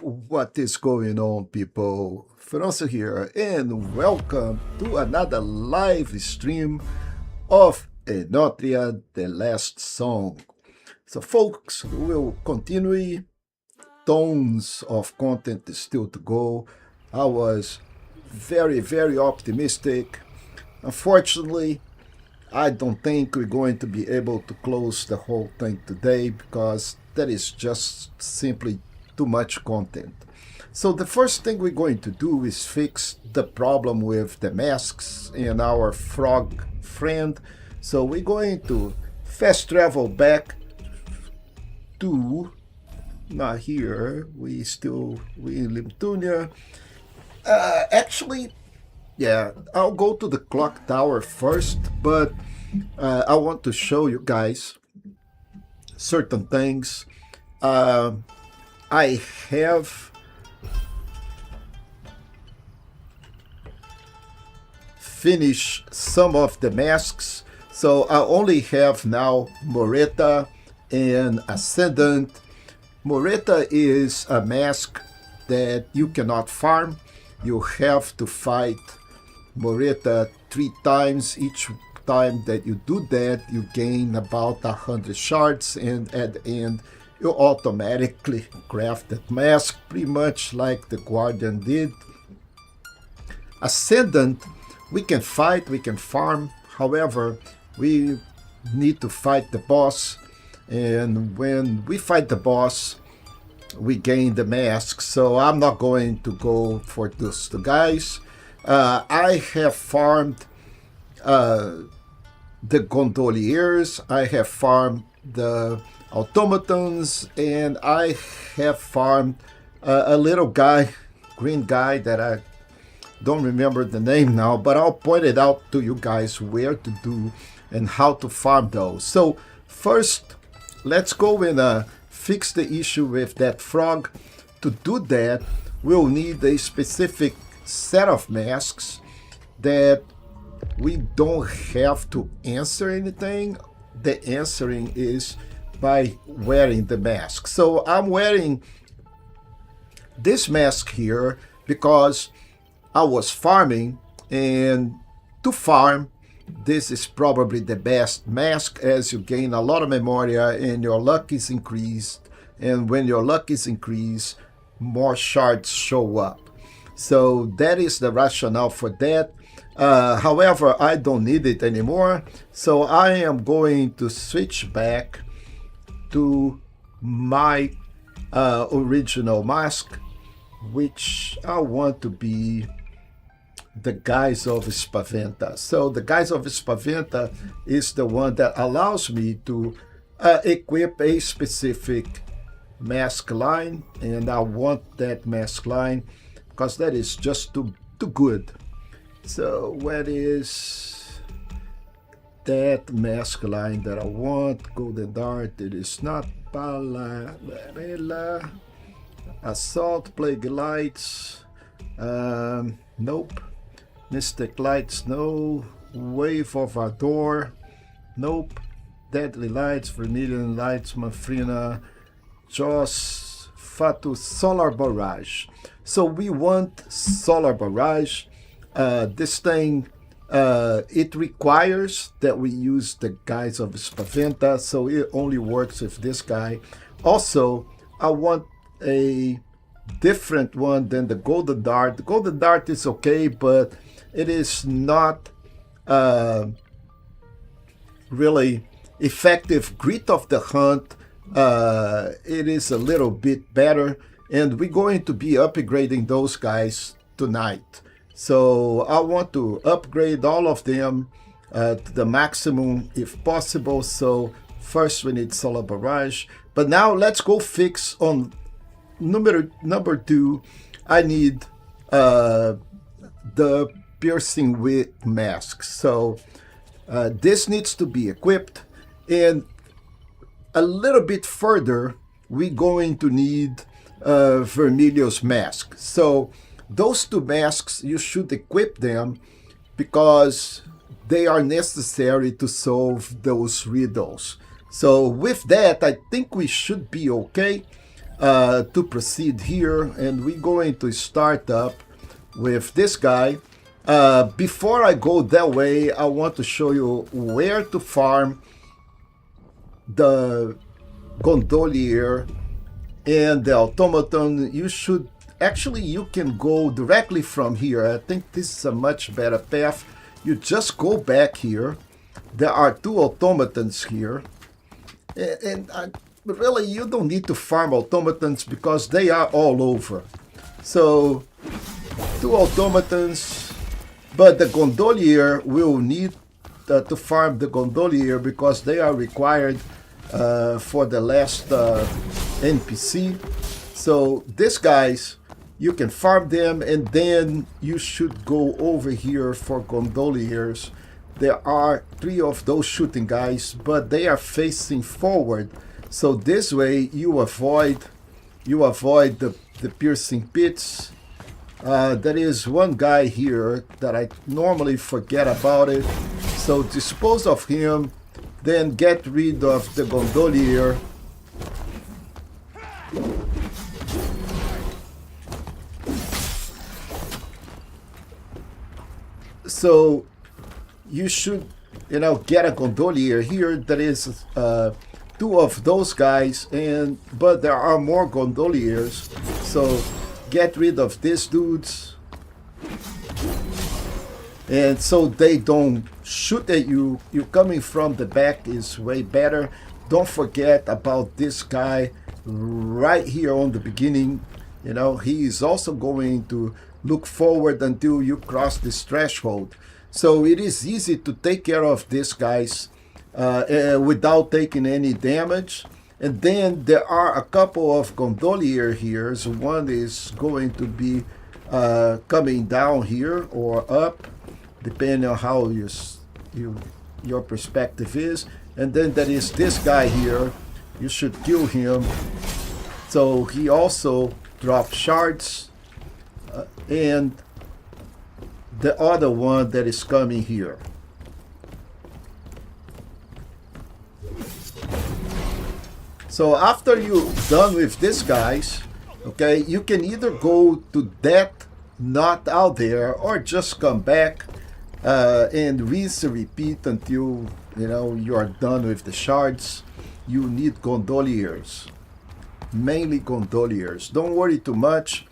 What is going on, people? Feroncio here, and welcome to another live stream of Enotria, the last song. So, folks, we'll continue. Tons of content still to go. I was very optimistic. Unfortunately, I don't think we're going to be able to close the whole thing today because that is just simply too much content. So the first thing we're going to do is fix the problem with the masks and our frog friend. So we're going to fast travel back to, not here, we in Litumnia. Actually, yeah, I'll go to the clock tower first, but I want to show you guys certain things. I have finished some of the masks, so I only have now Moreta and Ascendant. Moreta is a mask that you cannot farm. You have to fight Moreta 3 times. Each time that you do that, you gain about 100 shards, and at the end, you automatically craft that mask, pretty much like the Guardian did. Ascendant, we can fight, we can farm. However, we need to fight the boss, and when we fight the boss, we gain the mask. So I'm not going to go for those two guys. I have farmed the gondoliers, I have farmed the automatons, and I have farmed a little guy, green guy that I don't remember the name now, but I'll point it out to you guys where to do and how to farm those. So first, let's go and fix the issue with that frog. To do that, we'll need a specific set of masks that we don't have to answer anything. The answering is by wearing the mask. So I'm wearing this mask here because I was farming, and to farm, this is probably the best mask, as you gain a lot of memoria and your luck is increased, and when your luck is increased, more shards show up. So that is the rationale for that. However, I don't need it anymore, so I am going to switch back to my original mask, which I want to be the Guise of Spaventa. So the Guise of Spaventa is the one that allows me to equip a specific mask line, and I want that mask line because that is just too good. So what is that mask line that I want? Golden Dart, it is not. Palarela, Assault, Plague Lights, nope. Mystic Lights, no. Wave of Ardor, nope. Deadly Lights, Vermilion Lights, Manfrina, Joss, Fatu, Solar Barrage. So we want Solar Barrage. This thing, it requires that we use the Guise of Spaventa, so it only works with this guy. Also, I want a different one than the Golden Dart. The Golden Dart is okay, but it is not really effective. Grit of the Hunt, it is a little bit better, and we're going to be upgrading those guys tonight. So I want to upgrade all of them to the maximum if possible. So first we need Solar Barrage. But now let's go fix on number 2. I need the Piercing Wit mask. So this needs to be equipped. And a little bit further, we're going to need Vermilio's mask. So those 2 masks, you should equip them because they are necessary to solve those riddles. So with that, I think we should be okay. to proceed here, and we're going to start up with this guy. Before I go that way, I want to show you where to farm the gondolier and the automaton. You should actually, you can go directly from here. I think this is a much better path. You just go back here. There are 2 automatons here, and really you don't need to farm automatons because they are all over. So 2 automatons, but the gondolier will need to farm the gondolier because they are required for the last NPC. So these guys, you can farm them, and then you should go over here for gondoliers. There are 3 of those shooting guys, but they are facing forward. So this way you avoid the piercing pits. There is one guy here that I normally forget about it. So dispose of him, then get rid of the gondolier. So you should, get a gondolier here. There is 2 of those guys, but there are more gondoliers. So get rid of these dudes, and so they don't shoot at you. You coming from the back is way better. Don't forget about this guy right here on the beginning. He is also going to look forward until you cross this threshold. So it is easy to take care of these guys without taking any damage. And then there are a couple of gondolier here. So one is going to be coming down here or up, depending on how your perspective is. And then there is this guy here. You should kill him. So he also drops shards. And the other one that is coming here. So after you're done with these guys, okay, you can either go to that knot out there or just come back and rinse and repeat until you are done with the shards. You need gondoliers, mainly gondoliers. Don't worry too much.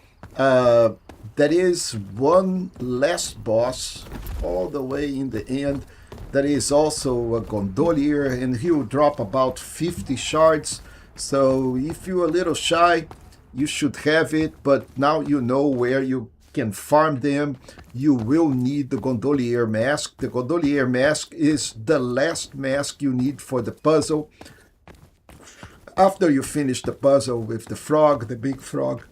There is one last boss all the way in the end. There is also a gondolier, and he will drop about 50 shards. So if you're a little shy, you should have it, but now you know where you can farm them. You will need the gondolier mask. The gondolier mask is the last mask you need for the puzzle. After you finish the puzzle with the frog, the big frog,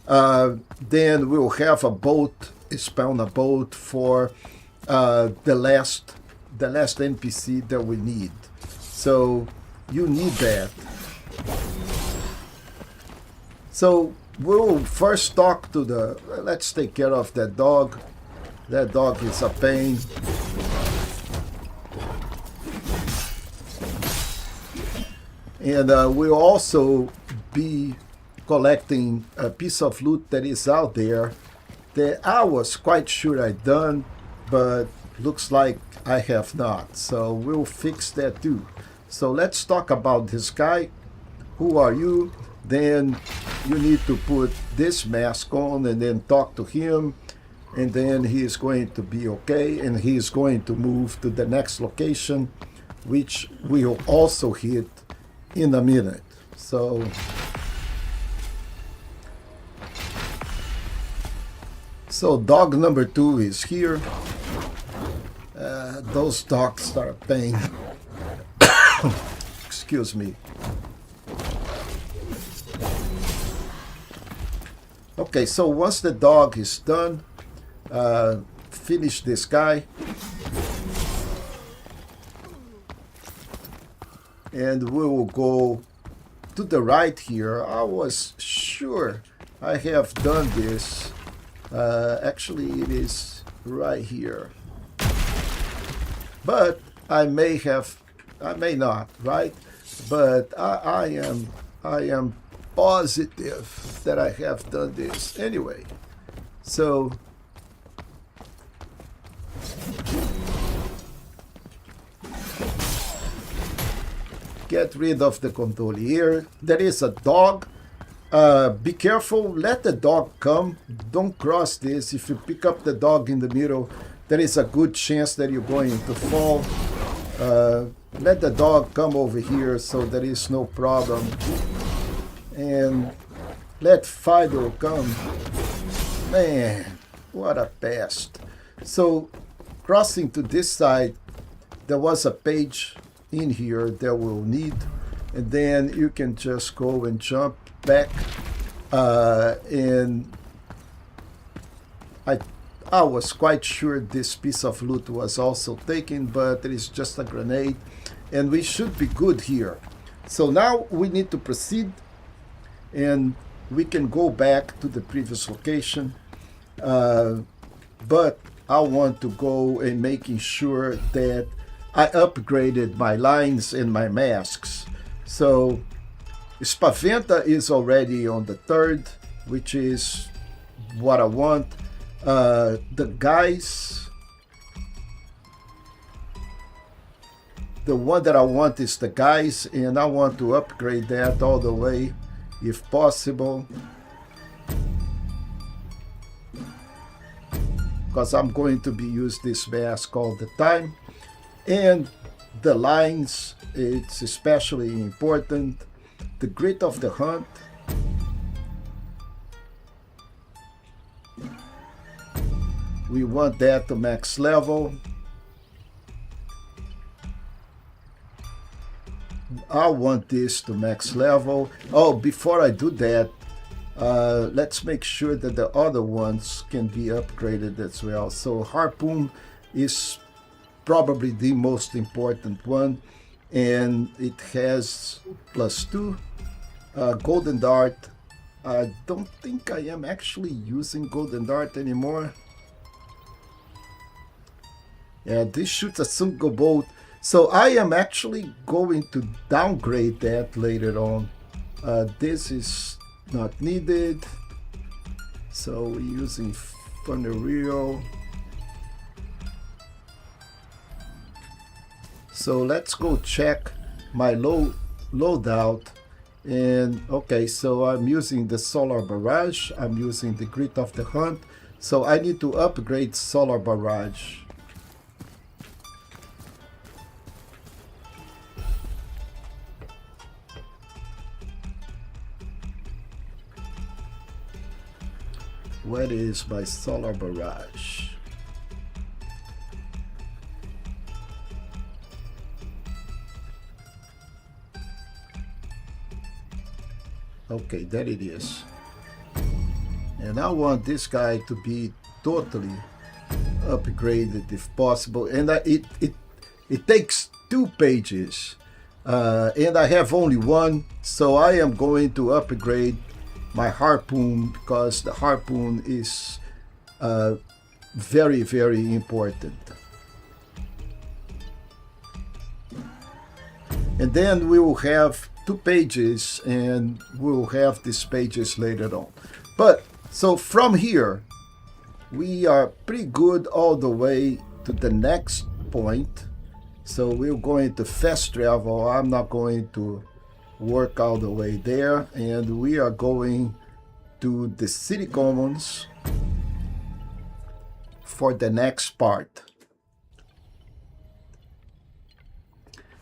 then we'll have a boat, spawn a boat for the last NPC that we need. So you need that. So we'll first talk to let's take care of that dog. That dog is a pain. And we'll also be collecting a piece of loot that is out there that I was quite sure I'd done, but looks like I have not. So we'll fix that too. So let's talk about this guy. Who are you? Then you need to put this mask on and then talk to him, and then he is going to be okay, and he is going to move to the next location, which we'll also hit in a minute. So dog number 2 is here. Those dogs are a pain. Excuse me. Okay, so once the dog is done, finish this guy. And we will go to the right here. I was sure I have done this. Actually, it is right here. But I may not, right? But I am positive that I have done this. Anyway, so get rid of the gondolier. There is a dog. Be careful. Let the dog come. Don't cross this. If you pick up the dog in the middle, there is a good chance that you're going to fall. Let the dog come over here so there is no problem. And let Fido come. Man, what a pest. So, crossing to this side, there was a page in here that we'll need. And then you can just go and jump back. And I was quite sure this piece of loot was also taken, but it is just a grenade. And we should be good here. So now we need to proceed. And we can go back to the previous location. But I want to go and making sure that I upgraded my lines and my masks. So Spaventa is already on the 3rd, which is what I want. The guys, the one that I want is the guys, and I want to upgrade that all the way if possible, because I'm going to be using this mask all the time. And the lines, it's especially important. The grit of the hunt. We want that to max level. I want this to max level. Oh, before I do that, let's make sure that the other ones can be upgraded as well. So Harpoon is probably the most important one, and it has +2. Golden Dart, I don't think I am actually using Golden Dart anymore. Yeah, this shoots a single bolt, so I am actually going to downgrade that later on. This is not needed, so we're using Funereal. So let's go check my loadout. And okay, so I'm using the Solar Barrage, I'm using the Grit of the Hunt, so I need to upgrade Solar Barrage. What is my Solar Barrage? Okay, there it is. And I want this guy to be totally upgraded if possible. And it takes 2 pages. And I have only one, so I am going to upgrade my Harpoon, because the Harpoon is very, very important. And then we will have 2 pages, and we will have these pages later on. But so from here, we are pretty good all the way to the next point. So we're going to fast travel. I'm not going to work all the way there, and we are going to the City Commons for the next part.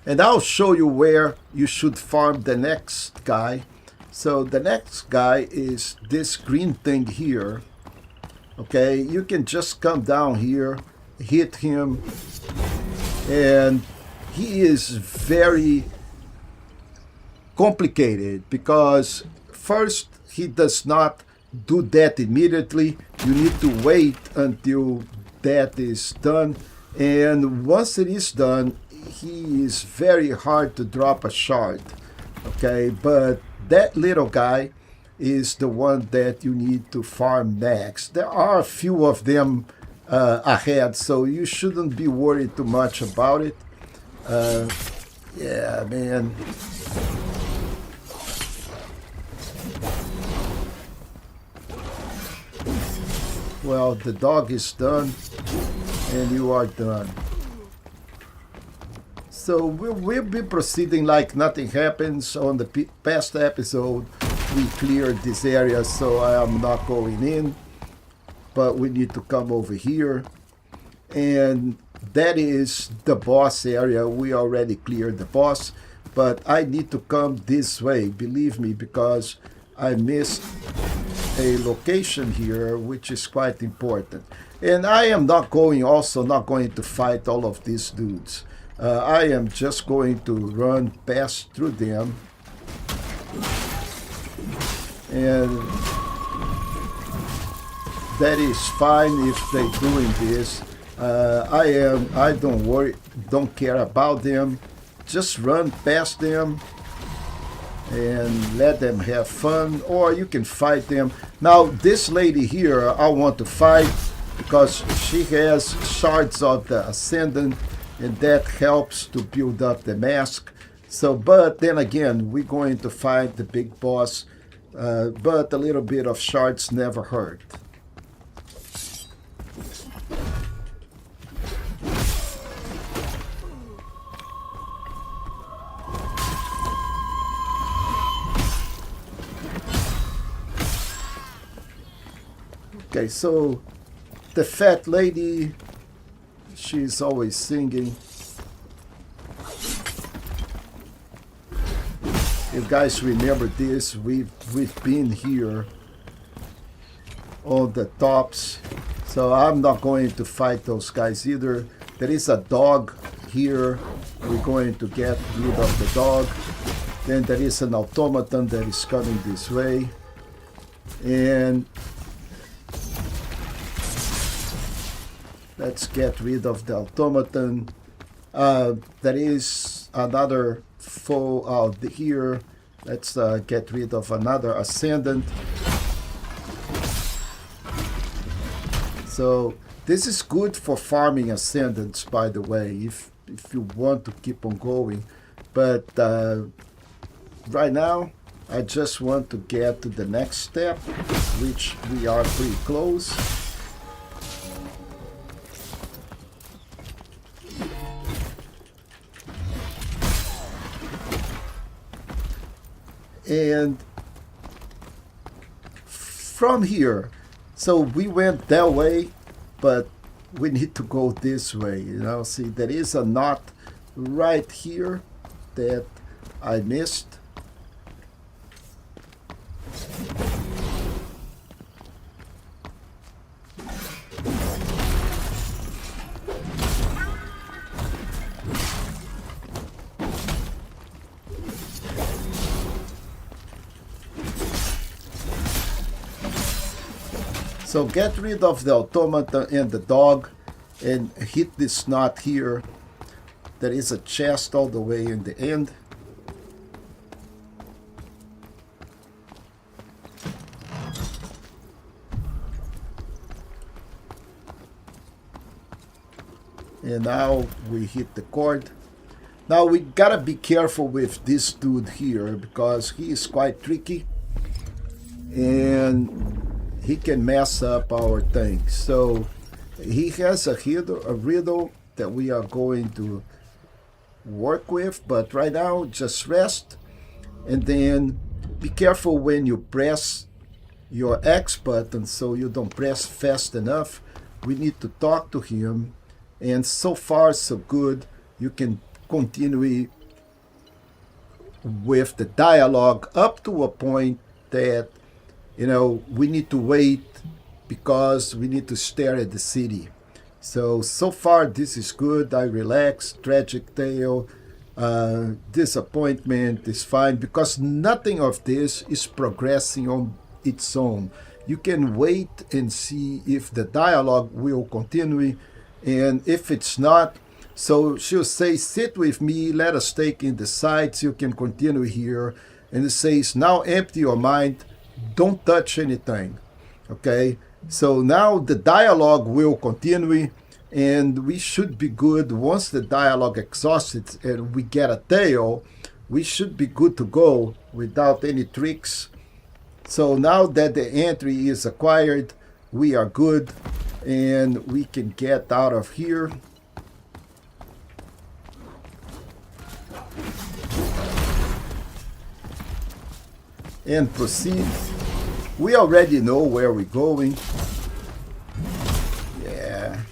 And I'll show you where you should farm the next guy. So the next guy is this green thing here. Okay, you can just come down here, hit him, and he is very complicated because first, he does not do that immediately. You need to wait until that is done, and once it is done, he is very hard to drop a shard. Okay, but that little guy is the one that you need to farm next. There are a few of them ahead, so you shouldn't be worried too much about it. Yeah, man. Well, the dog is done, and you are done. So we'll be proceeding like nothing happens. On the past episode, we cleared this area, so I am not going in. But we need to come over here. And that is the boss area. We already cleared the boss. But I need to come this way, believe me, because I missed a location here, which is quite important. And I am not going to fight all of these dudes. I am just going to run past through them. And that is fine if they're doing this. I don't care about them. Just run past them and let them have fun, or you can fight them. Now, this lady here, I want to fight because she has shards of the Ascendant, and that helps to build up the mask. So, but then again, we're going to fight the big boss, but a little bit of shards never hurt. Okay, so the fat lady, she's always singing. You guys remember this? We've been here on the tops, so I'm not going to fight those guys either. There is a dog here. We're going to get rid of the dog. Then there is an automaton that is coming this way, and let's get rid of the automaton. There is another foe out here. Let's get rid of another Ascendant. So this is good for farming Ascendants, by the way, if you want to keep on going. But right now, I just want to get to the next step, which we are pretty close. And from here, so we went that way, but we need to go this way, you know. See, there is a knot right here that I missed. So get rid of the automaton and the dog and hit this knot here. There is a chest all the way in the end. And now we hit the cord. Now we gotta be careful with this dude here because he is quite tricky. And he can mess up our things. So he has a riddle that we are going to work with, but right now just rest, and then be careful when you press your X button so you don't press fast enough. We need to talk to him, and so far so good. You can continue with the dialogue up to a point that, you know, we need to wait because we need to stare at the city. So far this is good. I relax. Tragic tale, disappointment is fine because nothing of this is progressing on its own. You can wait and see if the dialogue will continue, and if it's not, so she'll say, sit with me, let us take in the sights, you can continue here. And it says, now empty your mind, don't touch anything. Okay, so now the dialogue will continue, and we should be good. Once the dialogue exhausts and we get a tale, we should be good to go without any tricks. So now that the entry is acquired, we are good, and we can get out of here. And proceed. We already know where we're going. Yeah.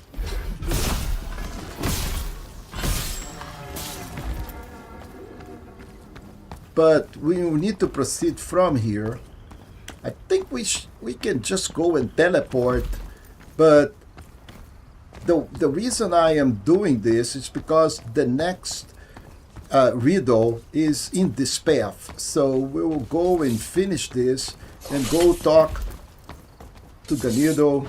But we need to proceed from here. I think we can just go and teleport, but the reason I am doing this is because the next riddle is in this path. So we will go and finish this and go talk to the needle.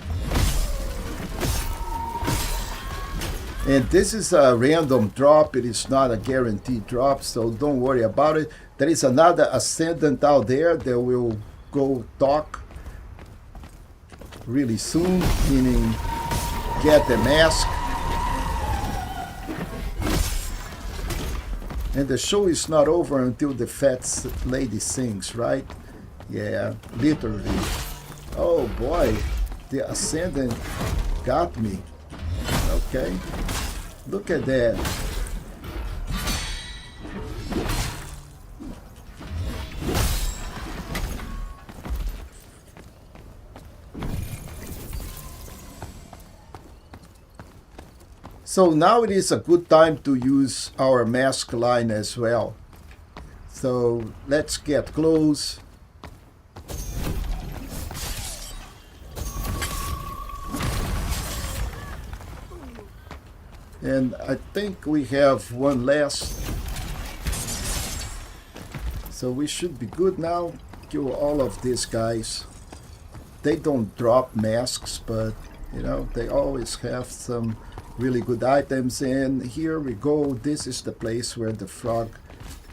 And this is a random drop. It is not a guaranteed drop, so don't worry about it. There is another ascendant out there that will go talk really soon, meaning get the mask. And the show is not over until the fat lady sings, right? Yeah, literally. Oh boy, the ascendant got me. Okay, look at that. So now it is a good time to use our mask line as well. So let's get close. And I think we have one last. So we should be good now. Kill all of these guys. They don't drop masks, but you know, they always have some really good items. And here we go. This is the place where the frog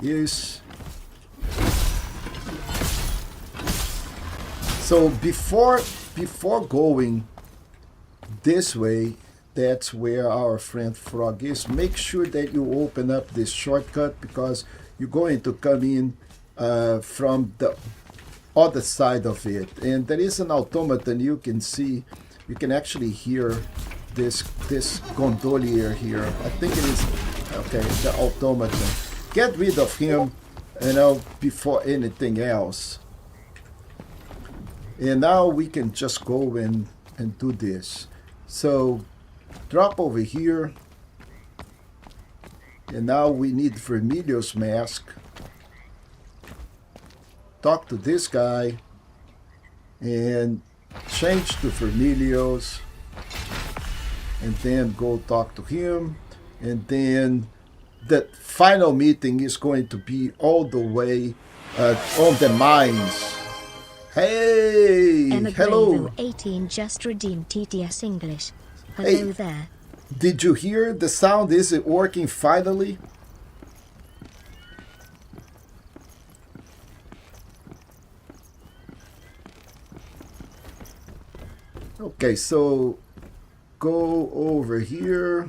is. So before going this way, that's where our friend Frog is. Make sure that you open up this shortcut, because you're going to come in from the other side of it. And there is an automaton you can see. You can actually hear this gondolier here. I think it is, okay, the automaton. Get rid of him, you know, before anything else. And now we can just go and do this. So drop over here. And now we need Vermilio's mask. Talk to this guy. And change to Vermilio's. And then go talk to him. And then the final meeting is going to be all the way on the mines. Hey! Hello! 18 just redeemed TTS English. Hello there. Did you hear the sound? Is it working finally? Okay, so go over here.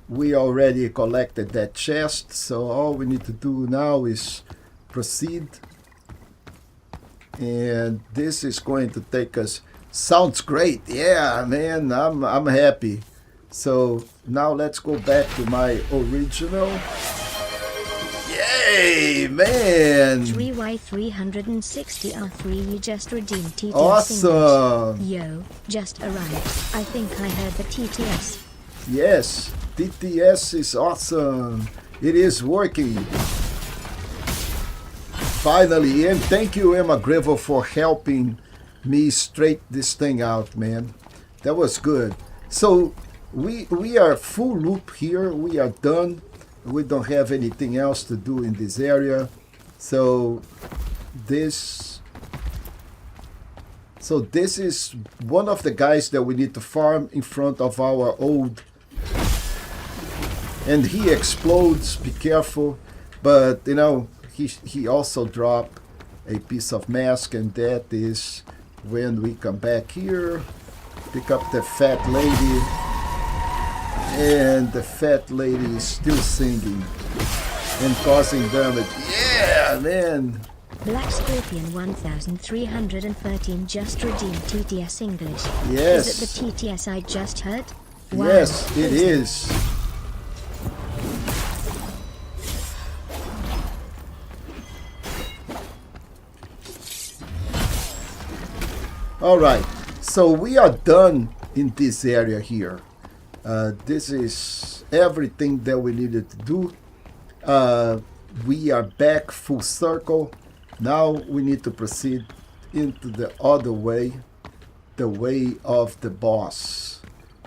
We already collected that chest, so all we need to do now is proceed. And this is going to take us. Sounds great. Yeah, man, I'm happy. So now let's go back to my original. Yay, man! 3Y360R3, you just redeemed TTS. Awesome! English. Yo, just arrived. I think I heard the TTS. Yes, TTS is awesome. It is working. Finally, and thank you, Emma Greville, for helping me straight this thing out, man. That was good. So we are full loop here. We are done. We don't have anything else to do in this area. So this is one of the guys that we need to farm in front of our old. And he explodes. Be careful. But you know, he also dropped a piece of mask, and that is when we come back here, pick up the fat lady, and the fat lady is still singing and causing damage. Yeah, man, Black Scorpion 1313 just redeemed TTS English. Yes. Is it the TTS I just heard? Wow. Yes, it is. All right, so we are done in this area here. This is everything that we needed to do. We are back full circle. Now we need to proceed into the other way, the way of the boss.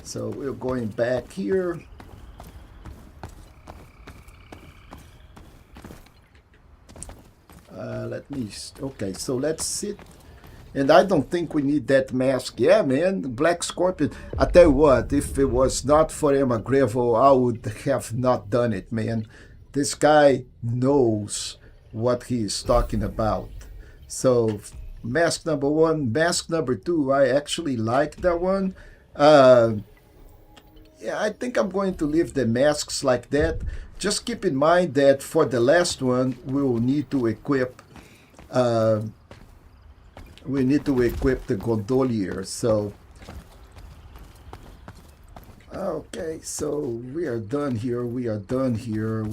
So we're going back here. Okay, so let's sit. And I don't think we need that mask. Yeah, man, Black Scorpion. I tell you what, if it was not for Emma Greville, I would have not done it, man. This guy knows what he is talking about. So, mask number one. Mask number two, I actually like that one. Yeah, I think I'm going to leave the masks like that. Just keep in mind that for the last one, we will need to equip... we need to equip the gondolier. So okay, so we are done here. We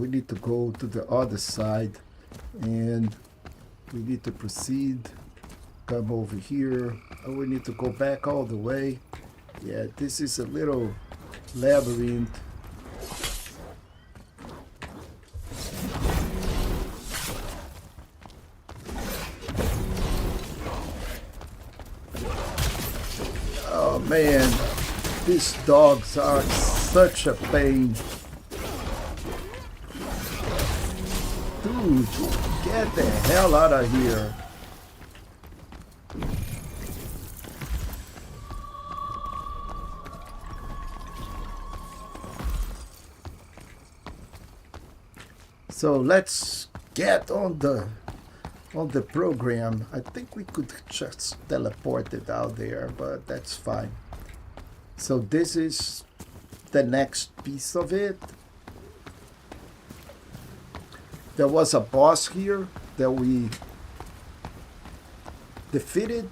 need to go to the other side and we need to proceed. Come over here. We need to go back all the way. Yeah, this is a little labyrinth. Oh man, these dogs are such a pain. Dude, get the hell out of here. So let's get on the program. I think we could just teleport it out there, but that's fine. So this is the next piece of it. There was a boss here that we defeated.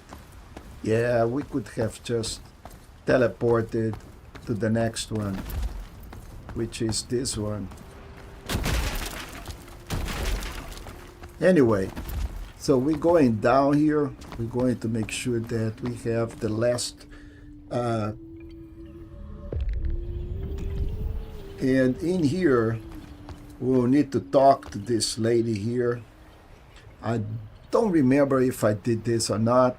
Yeah, we could have just teleported to the next one, which is this one. Anyway, so we're going down here. We're going to make sure that we have the last and in here we'll need to talk to this lady here. I don't remember if I did this or not.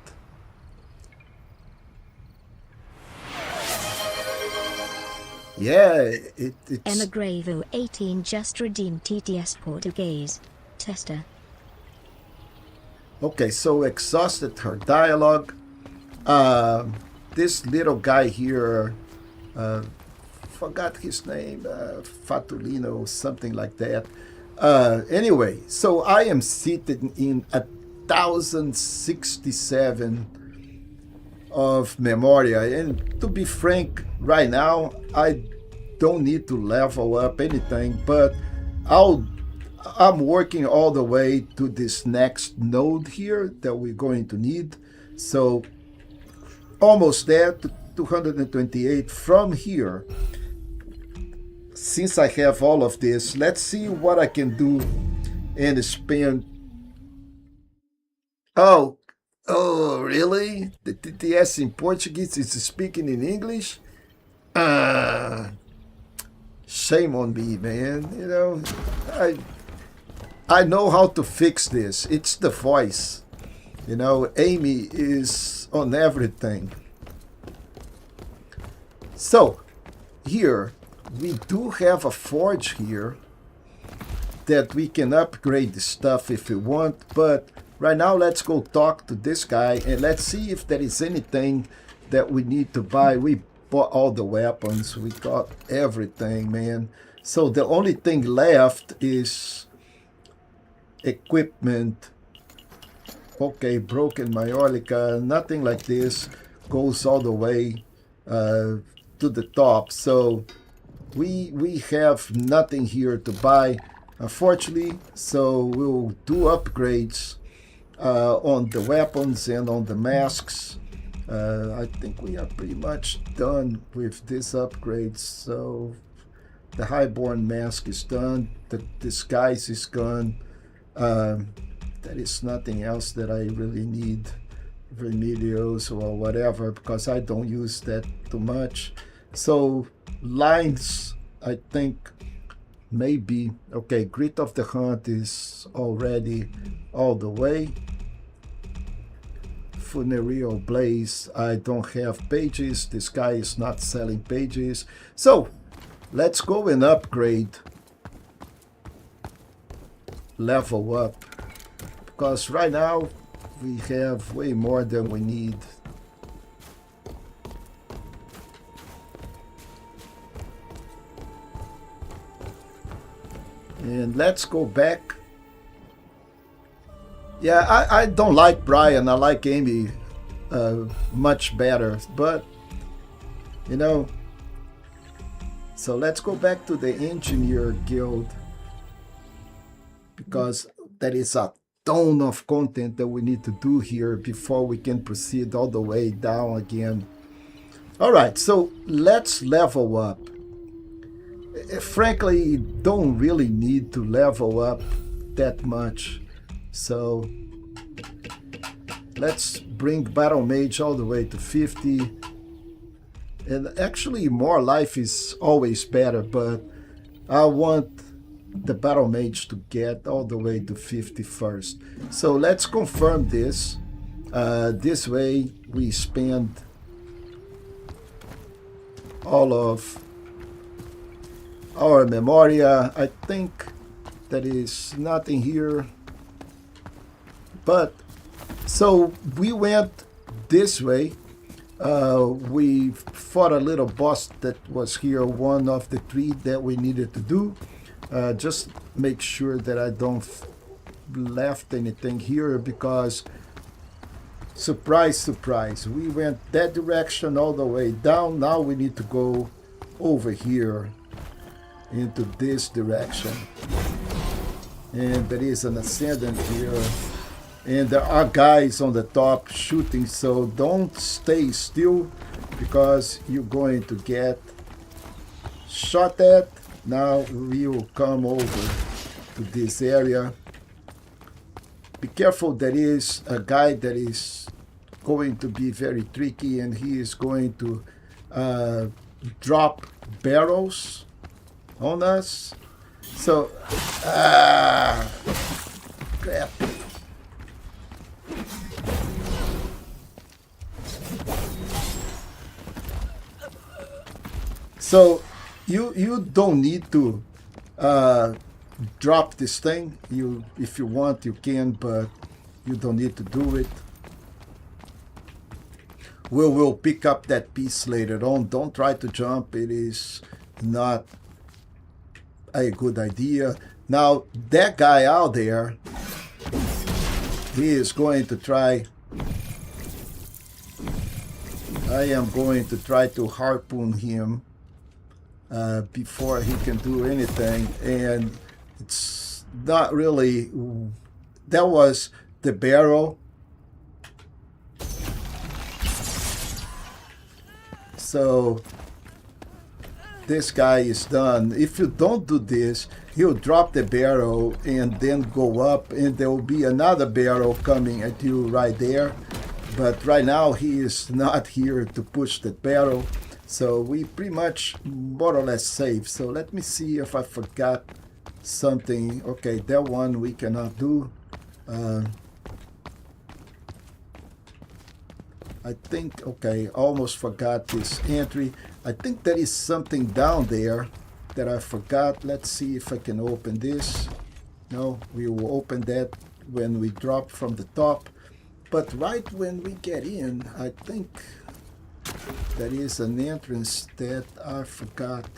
Yeah, it's... Emigravo 18 just redeemed TTS Portuguese. Tester. Okay, so exhausted her dialogue. This little guy here, forgot his name, Fatulino, something like that. Anyway, so I am seated in 1067 of Memoria, and to be frank, right now I don't need to level up anything, but I'm working all the way to this next node here that we're going to need. So almost there to 228 from here. Since I have all of this, let's see what I can do and spend. Oh, really? The TTS in Portuguese is speaking in English? Shame on me, man. You know, I know how to fix this. It's the voice. You know, Amy is on everything. So, here, we do have a forge here that we can upgrade the stuff if we want, but right now let's go talk to this guy and let's see if there is anything that we need to buy. We bought all the weapons, we got everything, man. So the only thing left is equipment. Okay, broken Majolica, nothing like this goes all the way to the top. So we have nothing here to buy, unfortunately. So we'll do upgrades on the weapons and on the masks. I think we are pretty much done with this upgrade. So the Highborn mask is done. The disguise is gone. There is nothing else that I really need. Remedios or whatever, because I don't use that too much. So lines, I think maybe, okay, Grit of the Hunt is already all the way. Funereal Blaze, I don't have pages. This guy is not selling pages. So let's go and upgrade, level up, because right now we have way more than we need. And let's go back. Yeah, I don't like Brian. I like Amy much better. But, you know, so let's go back to the Engineer Guild, because there is a ton of content that we need to do here before we can proceed all the way down again. All right, so let's level up. Frankly, you don't really need to level up that much. So let's bring Battle Mage all the way to 50. And actually, more life is always better, but I want the Battle Mage to get all the way to 50 first. So let's confirm this. This way we spend all of our Memoria. I think there is nothing here. But so we went this way. We fought a little boss that was here, one of the 3 that we needed to do. Just make sure that I don't left anything here, because surprise, surprise, we went that direction all the way down. Now we need to go over here into this direction. And there is an ascendant here. And there are guys on the top shooting, so don't stay still, because you're going to get shot at. Now we will come over to this area. Be careful, there is a guy that is going to be very tricky, and he is going to drop barrels on us. So, crap. So you don't need to drop this thing. If you want, you can, but you don't need to do it. We'll pick up that piece later on. Don't try to jump. It is not a good idea. Now, that guy out there, he is going to try. I am going to try to harpoon him before he can do anything, and it's not really. That was the barrel. So this guy is done. If you don't do this, he'll drop the barrel and then go up, and there will be another barrel coming at you right there. But right now he is not here to push that barrel, so we pretty much more or less safe. So let me see if I forgot something. Okay, that one we cannot do. I think, okay, almost forgot this entry. I think there is something down there that I forgot. Let's see if I can open this. No, we will open that when we drop from the top. But right when we get in, I think there is an entrance that I forgot.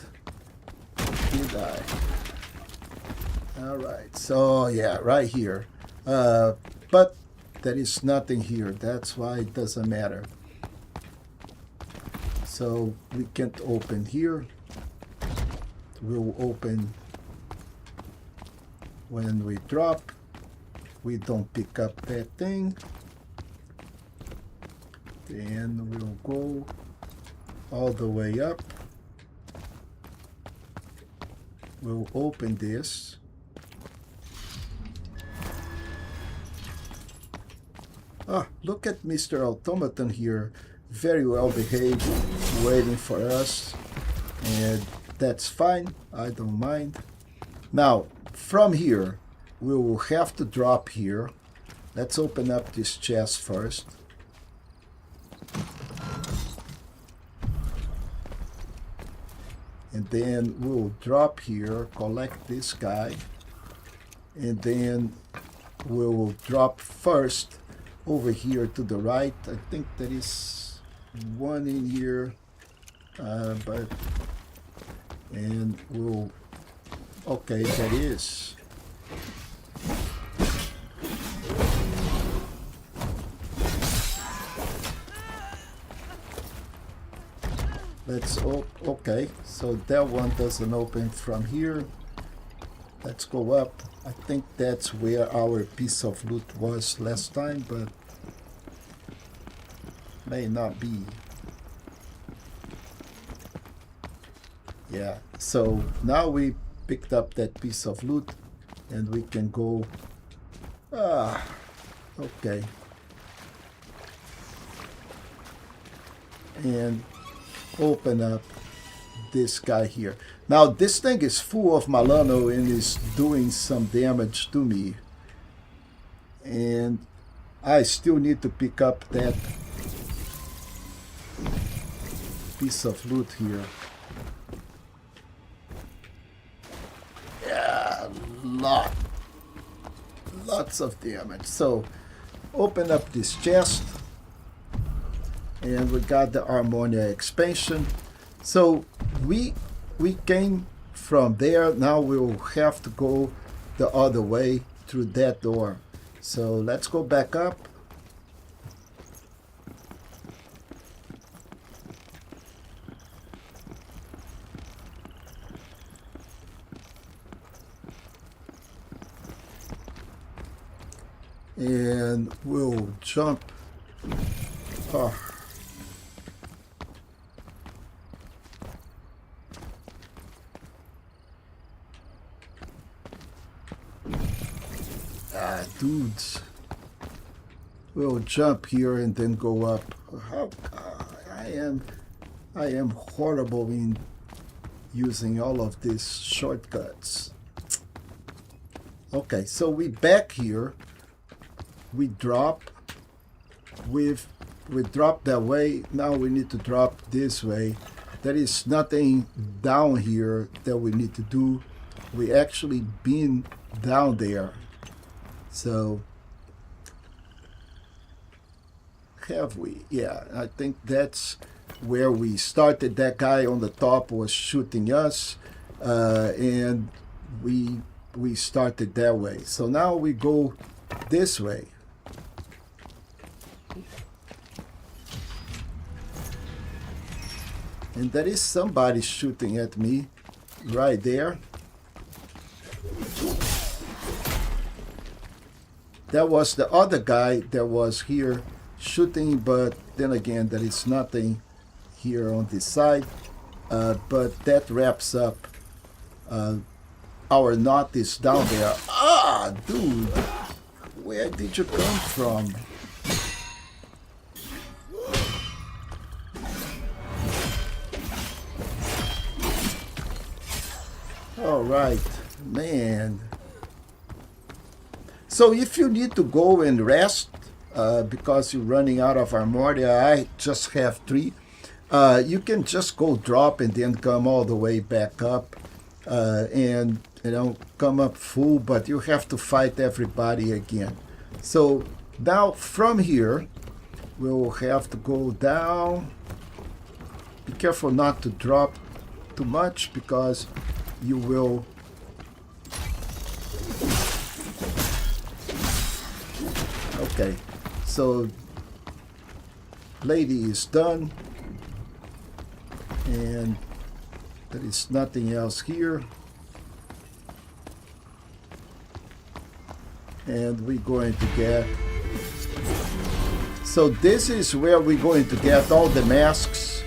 Did I? All right, so yeah, right here. But there is nothing here. That's why it doesn't matter. So we can't open here. We'll open when we drop. we don't pick up that thing. Then we'll go all the way up. We'll open this. Ah, look at Mr. Automaton here. Very well behaved, waiting for us. And that's fine, I don't mind. Now, from here, we will have to drop here. Let's open up this chest first. And then we'll drop here, collect this guy. And then we'll drop first over here to the right. I think there is one in here, and we'll, okay, that is. Let's, okay, so that one doesn't open from here. Let's go up. I think that's where our piece of loot was last time, but may not be. Yeah, so now we picked up that piece of loot and we can go, okay. And open up this guy here. Now this thing is full of Malano and is doing some damage to me. And I still need to pick up that piece of loot here. Yeah, lots of damage. So open up this chest. And we got the Harmonia expansion. So we came from there. Now we'll have to go the other way through that door. So let's go back up. And we'll jump. Dudes, we'll jump here and then go up. I am horrible in using all of these shortcuts. Okay, so we back here. We drop. We drop that way. Now we need to drop this way. There is nothing down here that we need to do. We actually been down there. So, have we? Yeah, I think that's where we started. That guy on the top was shooting us, and we started that way. So now we go this way. And there is somebody shooting at me right there. That was the other guy that was here shooting, but then again, there is nothing here on this side. But that wraps up. Our knot is down there. Ah, dude, where did you come from? All right, man. So if you need to go and rest because you're running out of Armoria, I just have 3. You can just go drop and then come all the way back up and come up full, but you have to fight everybody again. So now from here, we'll have to go down. Be careful not to drop too much because you will. Okay, so lady is done, and there is nothing else here. And we're going to get... So this is where we're going to get all the masks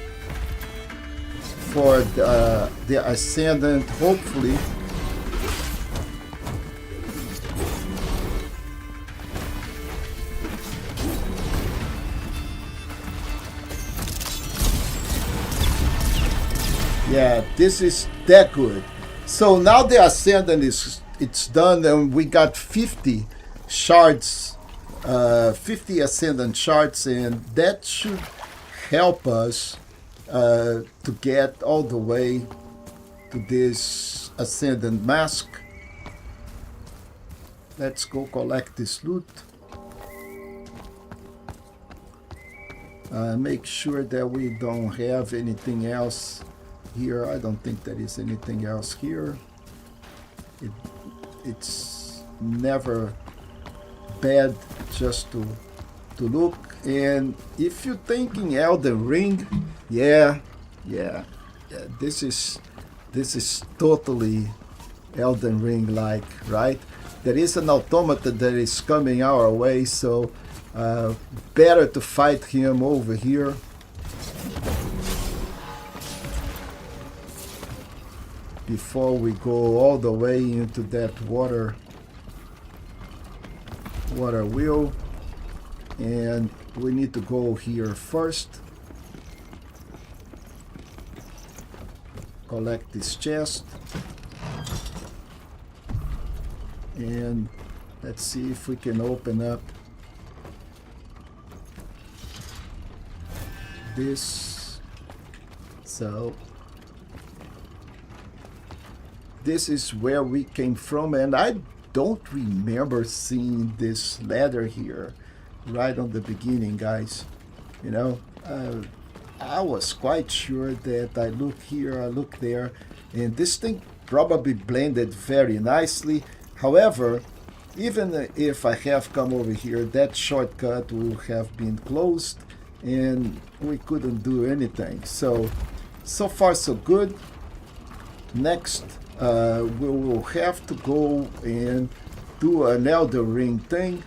for the Ascendant, hopefully. Yeah, this is that good. So now the Ascendant it's done, and we got 50 shards, 50 Ascendant shards, and that should help us to get all the way to this Ascendant mask. Let's go collect this loot. Make sure that we don't have anything else here. I don't think there is anything else here. It's never bad just to look. And if you're thinking Elden Ring, yeah, this is totally Elden Ring like, right? There is an automata that is coming our way, so better to fight him over here. Before we go all the way into that water wheel. And we need to go here first. Collect this chest. And let's see if we can open up this. So this is where we came from, and I don't remember seeing this ladder here right on the beginning, guys. You know, I was quite sure that I look here, I look there, and this thing probably blended very nicely. However, even if I have come over here, that shortcut will have been closed and we couldn't do anything. So far so good. Next, we will have to go and do an Elden Ring thing.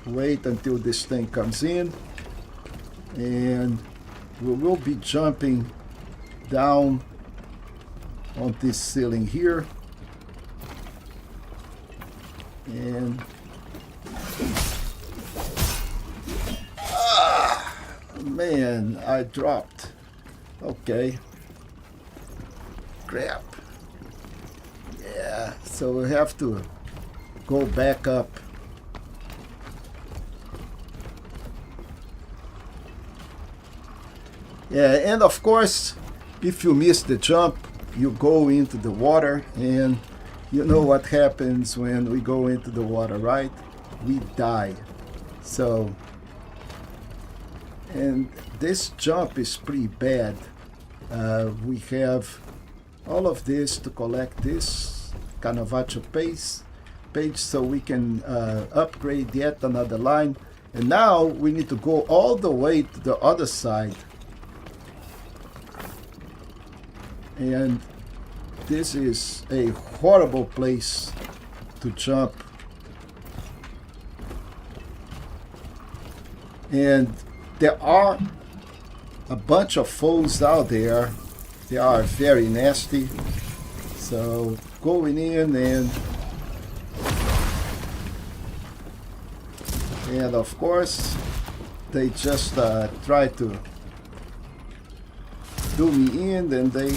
Wait until this thing comes in, and we will be jumping down on this ceiling here. And man, I dropped. Okay. Crap. Yeah, so we have to go back up. Yeah, and of course, if you miss the jump, you go into the water, and you know what happens when we go into the water, right? We die. So, and this jump is pretty bad. We have all of this to collect this Canavacho page so we can upgrade yet another line. And now we need to go all the way to the other side. And this is a horrible place to jump. And there are a bunch of foes out there. They are very nasty. So going in and of course they just try to do me in, and they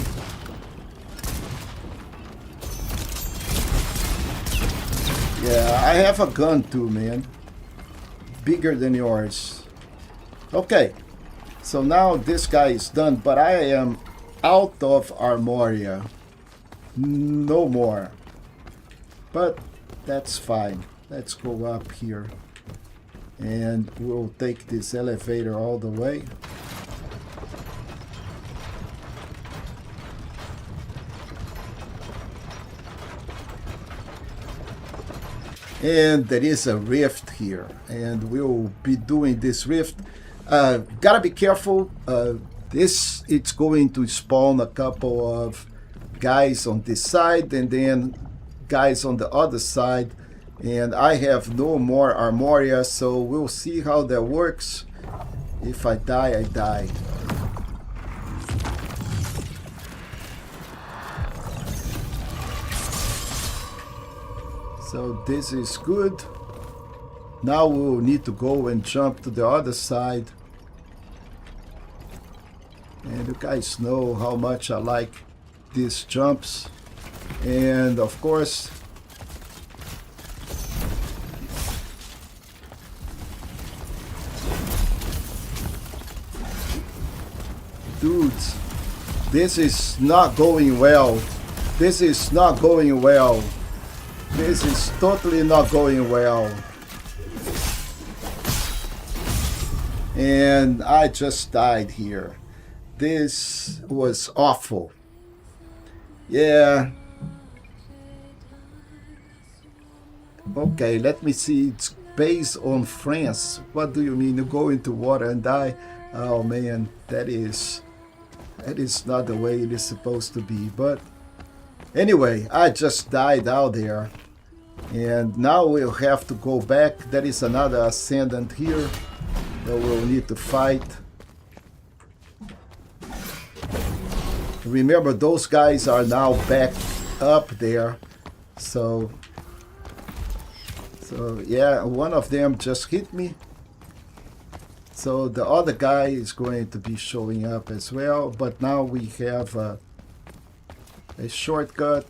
I have a gun too, man. Bigger than yours. Okay, so now this guy is done, but I am out of Armoria. No more. But that's fine. Let's go up here. And we'll take this elevator all the way. And there is a rift here, and we'll be doing this rift. Gotta be careful. It's going to spawn a couple of guys on this side and then guys on the other side. And I have no more Armoria, so we'll see how that works. If I die, I die. So this is good. Now we'll need to go and jump to the other side. And you guys know how much I like these jumps. And of course, dudes, this is not going well. This is not going well. This is totally not going well. And I just died here. This was awful. Yeah. Okay, let me see. It's based on France. What do you mean? You go into water and die? Oh man, that is not the way it is supposed to be. But anyway, I just died out there. And now we'll have to go back. There is another ascendant here that we'll need to fight. Remember, those guys are now back up there. So yeah, one of them just hit me. So the other guy is going to be showing up as well. But now we have a shortcut.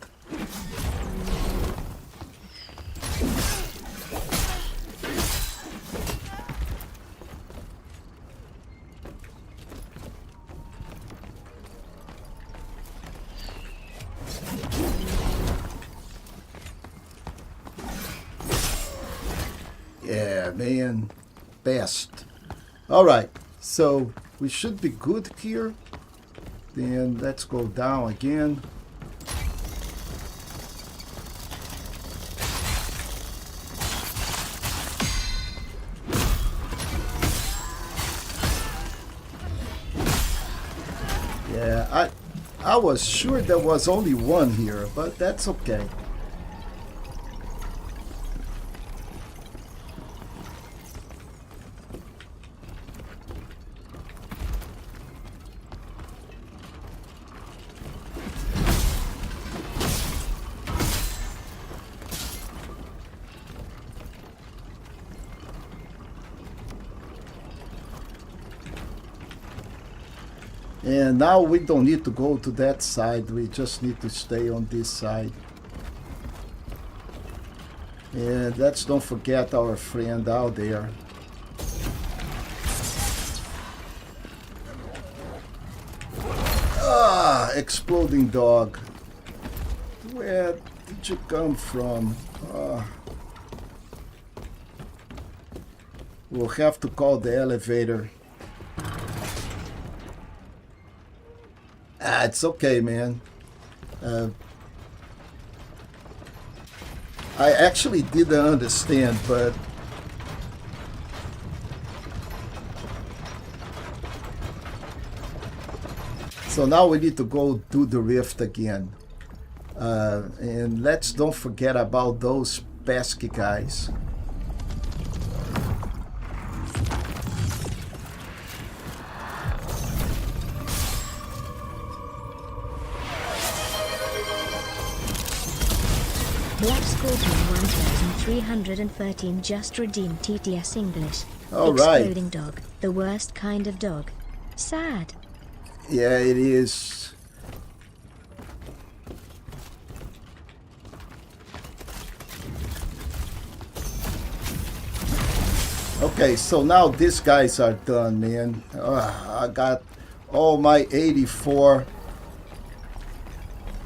Yeah, man, best. All right, so we should be good here. Then let's go down again. Yeah, I was sure there was only one here, but that's okay. And now we don't need to go to that side, we just need to stay on this side. And let's don't forget our friend out there. Ah, exploding dog. Where did you come from? We'll have to call the elevator. It's okay, man. I actually didn't understand, but so now we need to go do the rift again. And let's don't forget about those pesky guys. Black Scorpion 1313 just redeemed TTS English. All right. Exploding dog, the worst kind of dog. Sad. Yeah, it is. Okay, so now these guys are done, man. I got all my 84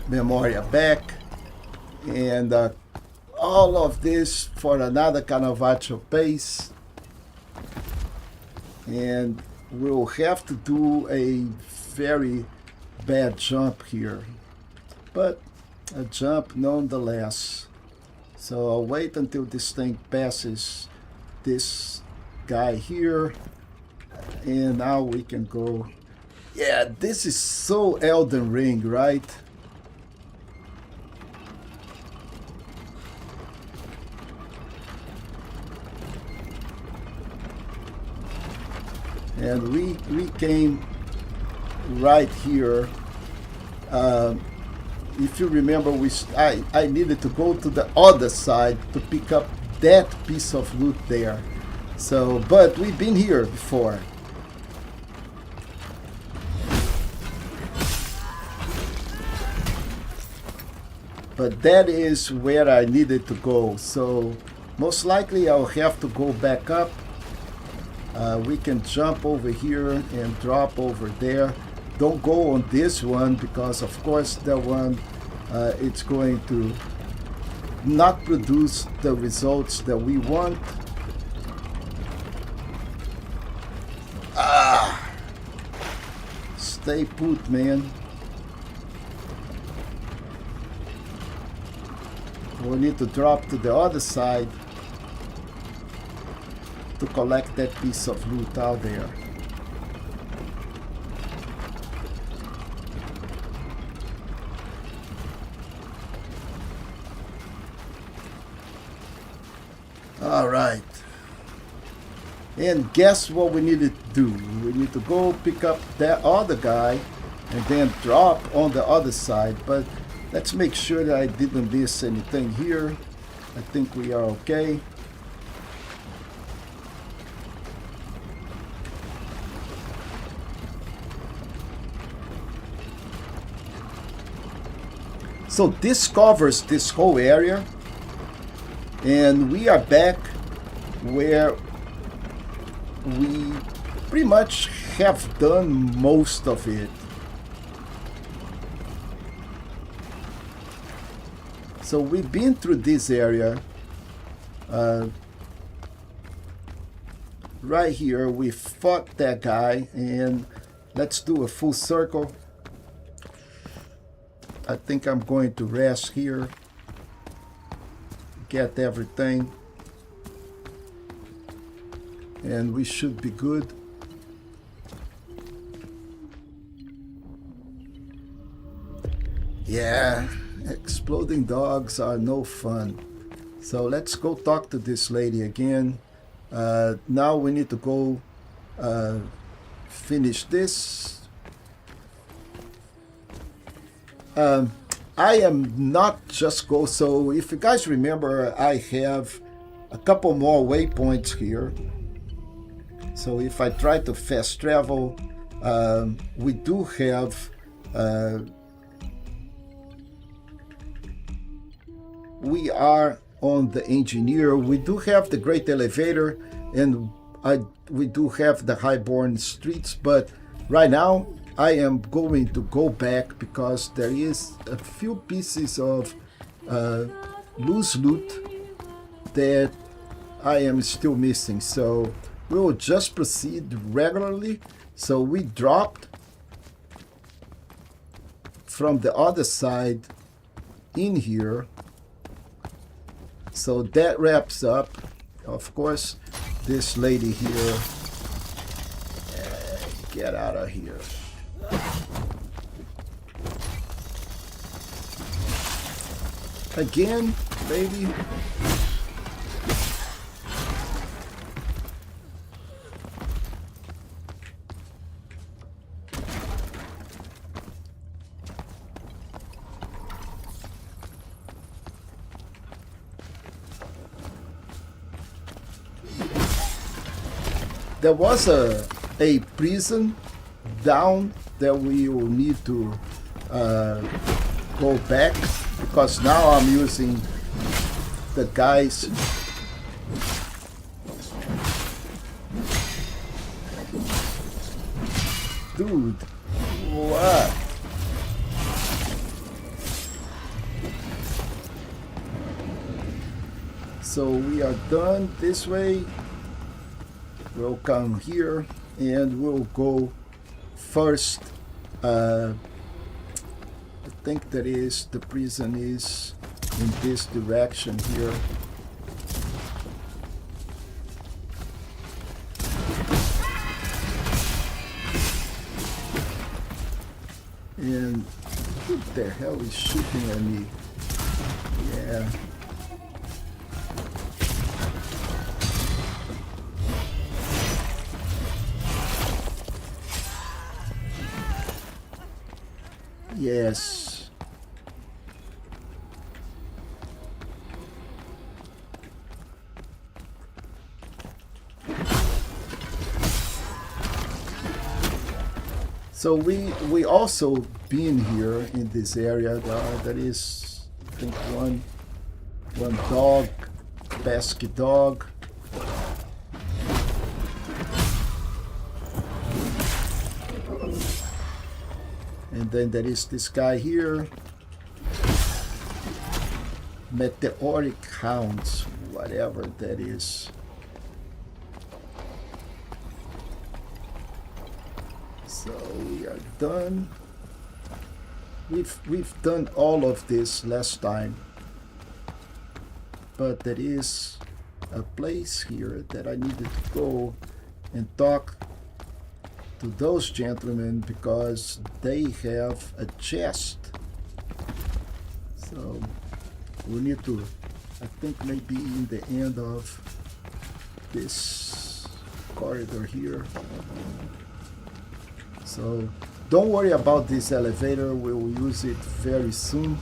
Memoria back. And all of this for another Caravaggio pace. And we'll have to do a very bad jump here. But a jump nonetheless. So I'll wait until this thing passes this guy here. And now we can go. Yeah, this is so Elden Ring, right? And we came right here. If you remember, I needed to go to the other side to pick up that piece of loot there. So, but we've been here before. But that is where I needed to go. So most likely I'll have to go back up. We can jump over here and drop over there. Don't go on this one because of course that one it's going to not produce the results that we want. Stay put, man. We need to drop to the other side to collect that piece of loot out there. All right. And guess what we need to do? We need to go pick up that other guy and then drop on the other side. But let's make sure that I didn't miss anything here. I think we are okay. So this covers this whole area. And we are back where we pretty much have done most of it. So we've been through this area. Right here, we fought that guy, and let's do a full circle. I think I'm going to rest here. Get everything. And we should be good. Yeah, exploding dogs are no fun. So let's go talk to this lady again. Now we need to go finish this. I am not just go. So if you guys remember, I have a couple more waypoints here. So if I try to fast travel, we do have we are on the engineer. We do have the great elevator, and we do have the highborn streets. But right now, I am going to go back because there is a few pieces of loose loot that I am still missing. So we will just proceed regularly. So we dropped from the other side in here. So that wraps up. Of course, this lady here. Get out of here. Again, baby. There was a prison down that we will need to go back, because now I'm using the guys. Dude, what? So we are done this way. We'll come here and we'll go first. I think that is the prison is in this direction here. And who the hell is shooting at me? Yeah. Yes. So we also been here in this area. There is, I think, one dog, pesky dog. And then there is this guy here. Meteoric hounds, whatever that is. So we are done. We've done all of this last time. But there is a place here that I needed to go and talk to those gentlemen because they have a chest. So we need to, I think, maybe in the end of this corridor here. So don't worry about this elevator, we will use it very soon.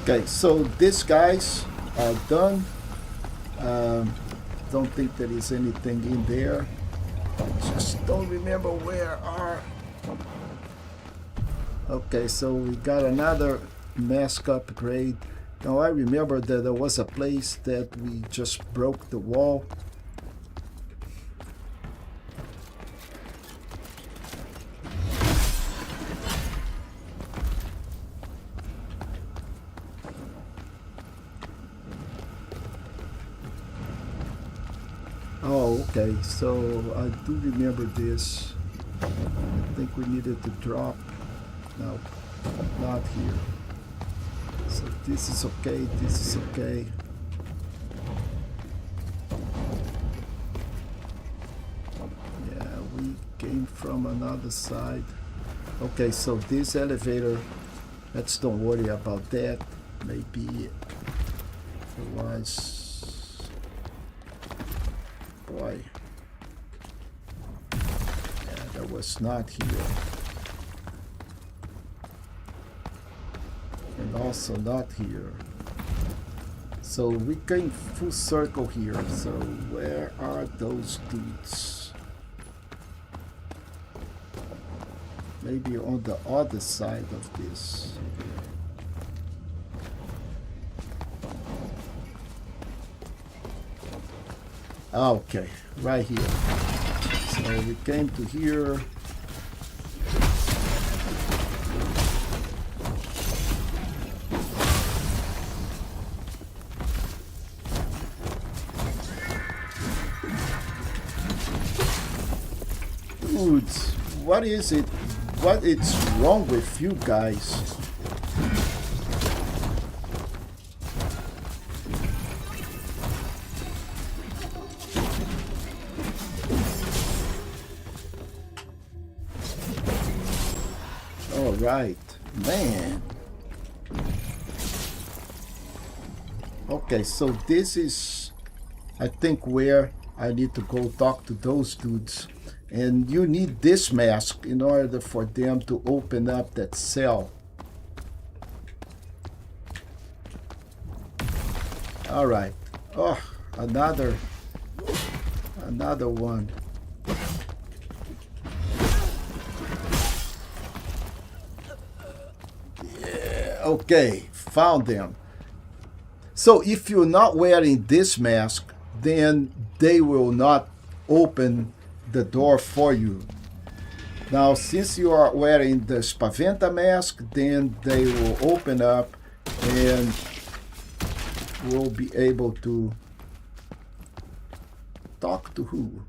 Okay, so these guys are done. Don't think there is anything in there. Just don't remember where are. Okay, so we got another mask upgrade. Now I remember that there was a place that we just broke the wall. Oh, okay, so I do remember this. I think we needed to drop. No, not here. So this is okay, this is okay. Yeah, we came from another side. Okay, so this elevator, let's don't worry about that. Maybe otherwise. Boy, yeah, that was not here, and also not here. So we came full circle here. So where are those dudes? Maybe on the other side of this. Okay, right here. So we came to here. Dudes, what is it? What is wrong with you guys? Right, man. Okay, so this is, I think, where I need to go talk to those dudes. And you need this mask in order for them to open up that cell. All right. Oh, another one. Okay, found them. So if you're not wearing this mask, then they will not open the door for you. Now, since you are wearing the Spaventa mask, then they will open up and will be able to Talk to who?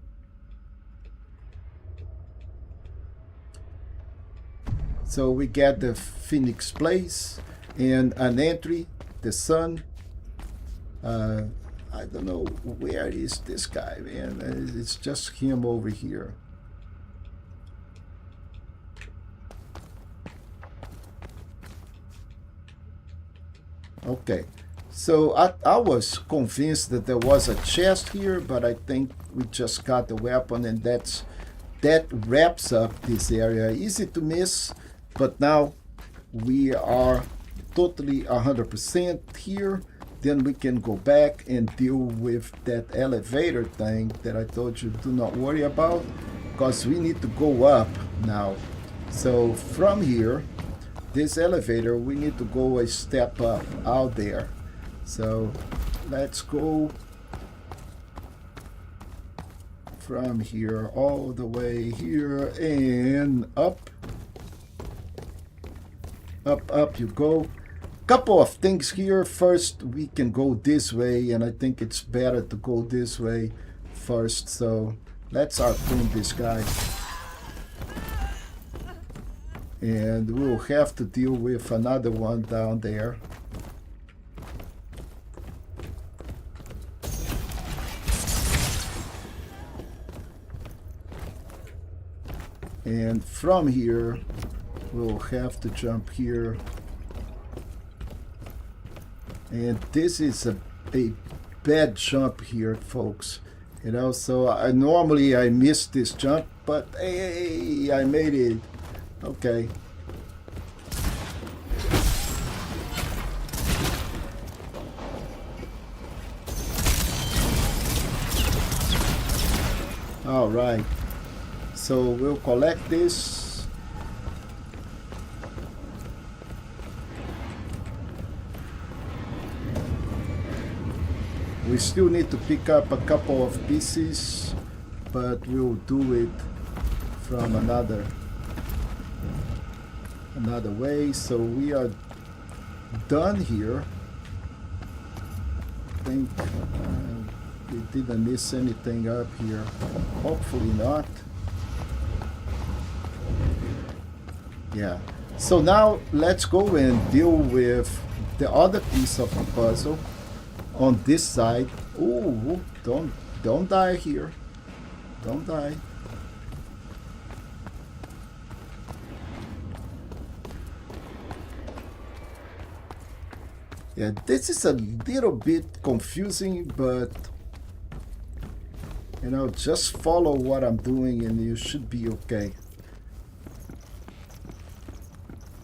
So we get the Phoenix Place and an entry, the sun. I don't know where is this guy, man. It's just him over here. Okay, so I was convinced that there was a chest here, but I think we just got the weapon, and that wraps up this area. Easy to miss, but now we are totally 100% here. Then we can go back and deal with that elevator thing that I told you do not worry about, because we need to go up now. So from here, this elevator, we need to go a step up out there. So let's go from here all the way here and up. Up you go. Couple of things here. First, we can go this way, and I think it's better to go this way first. So let's harpoon this guy. And we'll have to deal with another one down there. And from here, we'll have to jump here. And this is a bad jump here, folks. You know, so I normally miss this jump, but hey, I made it. Okay. All right. So we'll collect this. We still need to pick up a couple of pieces, but we'll do it from another way. So we are done here. I think we didn't miss anything up here. Hopefully not. Yeah. So now let's go and deal with the other piece of the puzzle. On this side. Ooh, don't die here. Don't die. Yeah, this is a little bit confusing, but you know, just follow what I'm doing and you should be okay.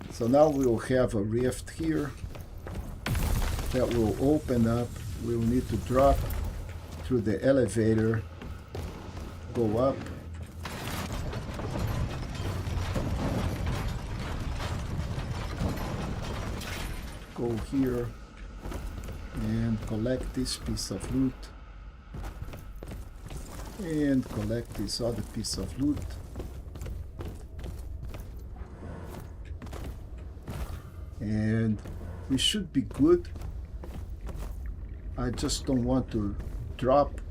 So now we'll have a rift here that will open up. We'll need to drop through the elevator, go up. Go here and collect this piece of loot. And collect this other piece of loot. And we should be good. I just don't want to drop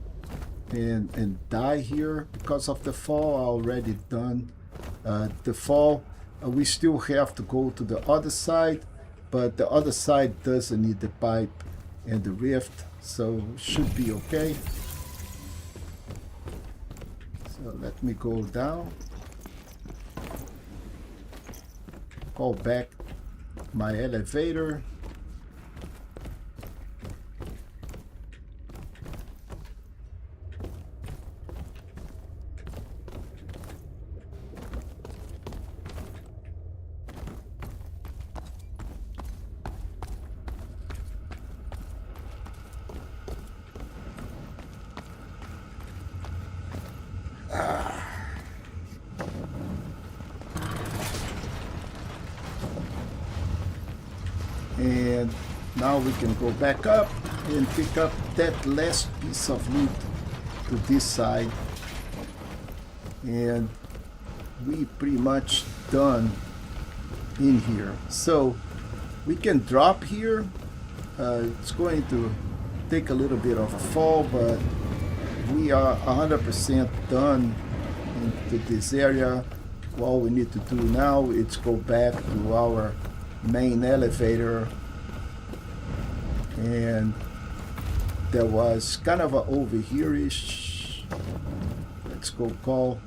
and die here because of the fall. Already done the fall. We still have to go to the other side, but the other side doesn't need the pipe and the rift, so should be okay. So let me go down, call back my elevator. And now we can go back up and pick up that last piece of loot to this side, and we pretty much done in here. So we can drop here. It's going to take a little bit of a fall, but we are 100% done into this area. All we need to do now is go back to our main elevator, and there was kind of a over here-ish. Let's go call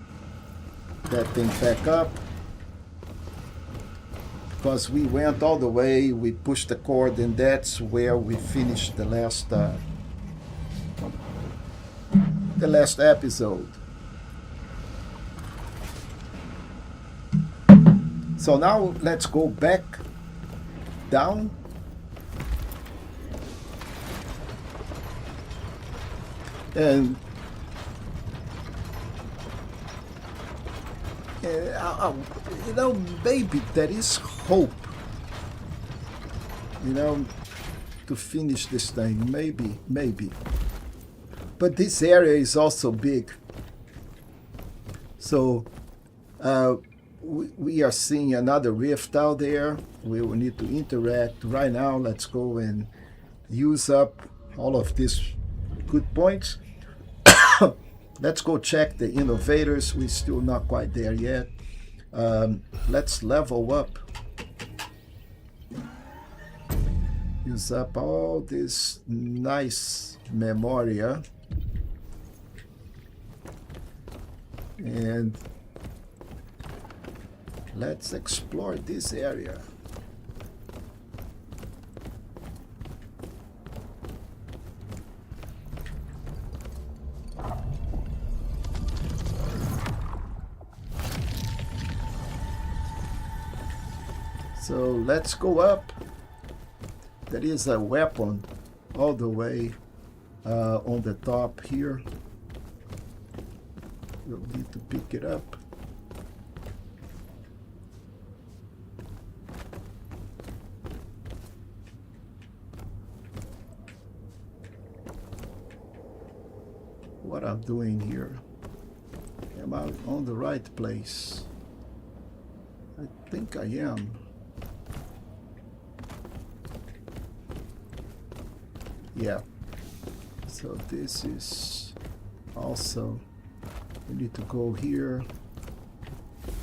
that thing back up, because we went all the way, we pushed the cord, and that's where we finished the last episode. So now let's go back down. And you know, maybe there is hope, you know, to finish this thing. Maybe. But this area is also big. So we are seeing another rift out there. We will need to interact. Right now, let's go and use up all of these good points. Let's go check the innovators. We're still not quite there yet. Let's level up. Use up all this nice memoria. And let's explore this area. So let's go up. There is a weapon all the way on the top here. We'll need to pick it up. What I'm doing here? Am I on the right place? I think I am. Yeah. So this is also, we need to go here,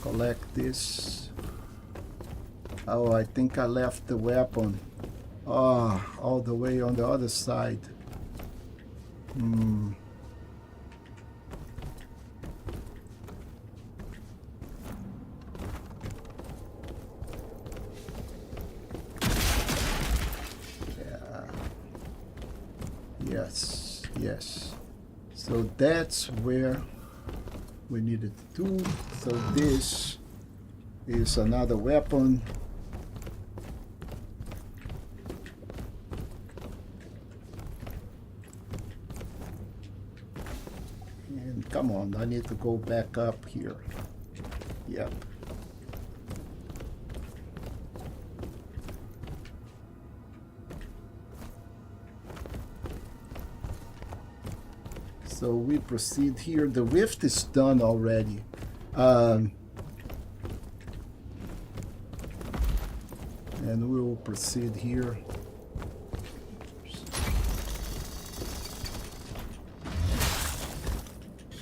collect this. Oh, I think I left the weapon. All the way on the other side. Yes. So that's where we needed to do. So this is another weapon. And come on, I need to go back up here. Yep. So we proceed here. The rift is done already. And we will proceed here.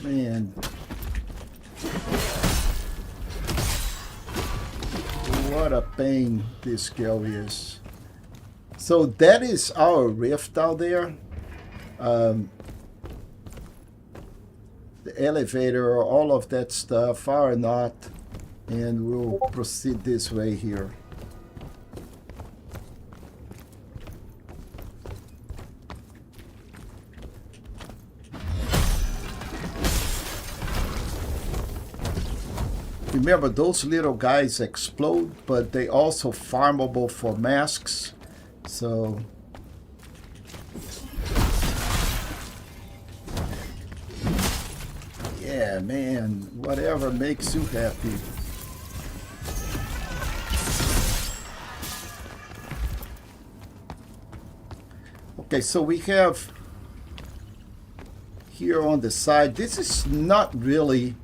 Man. What a pain this girl is. So that is our rift out there. The elevator, all of that stuff are not, and we'll proceed this way here. Remember, those little guys explode, but they also farmable for masks, so yeah, man, whatever makes you happy. Okay, so we have here on the side, this is not really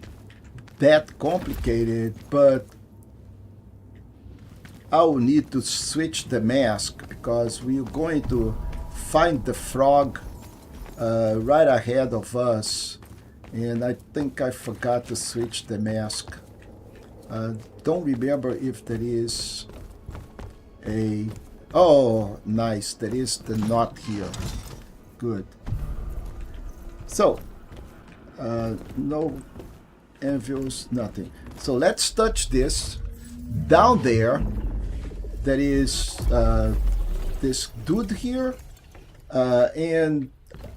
that complicated, but I will need to switch the mask because we're going to find the frog right ahead of us, and I think I forgot to switch the mask. Don't remember if there is a... Oh, nice. There is the knot here. Good. So, no anvils, nothing. So let's touch this. Down there is this dude here. And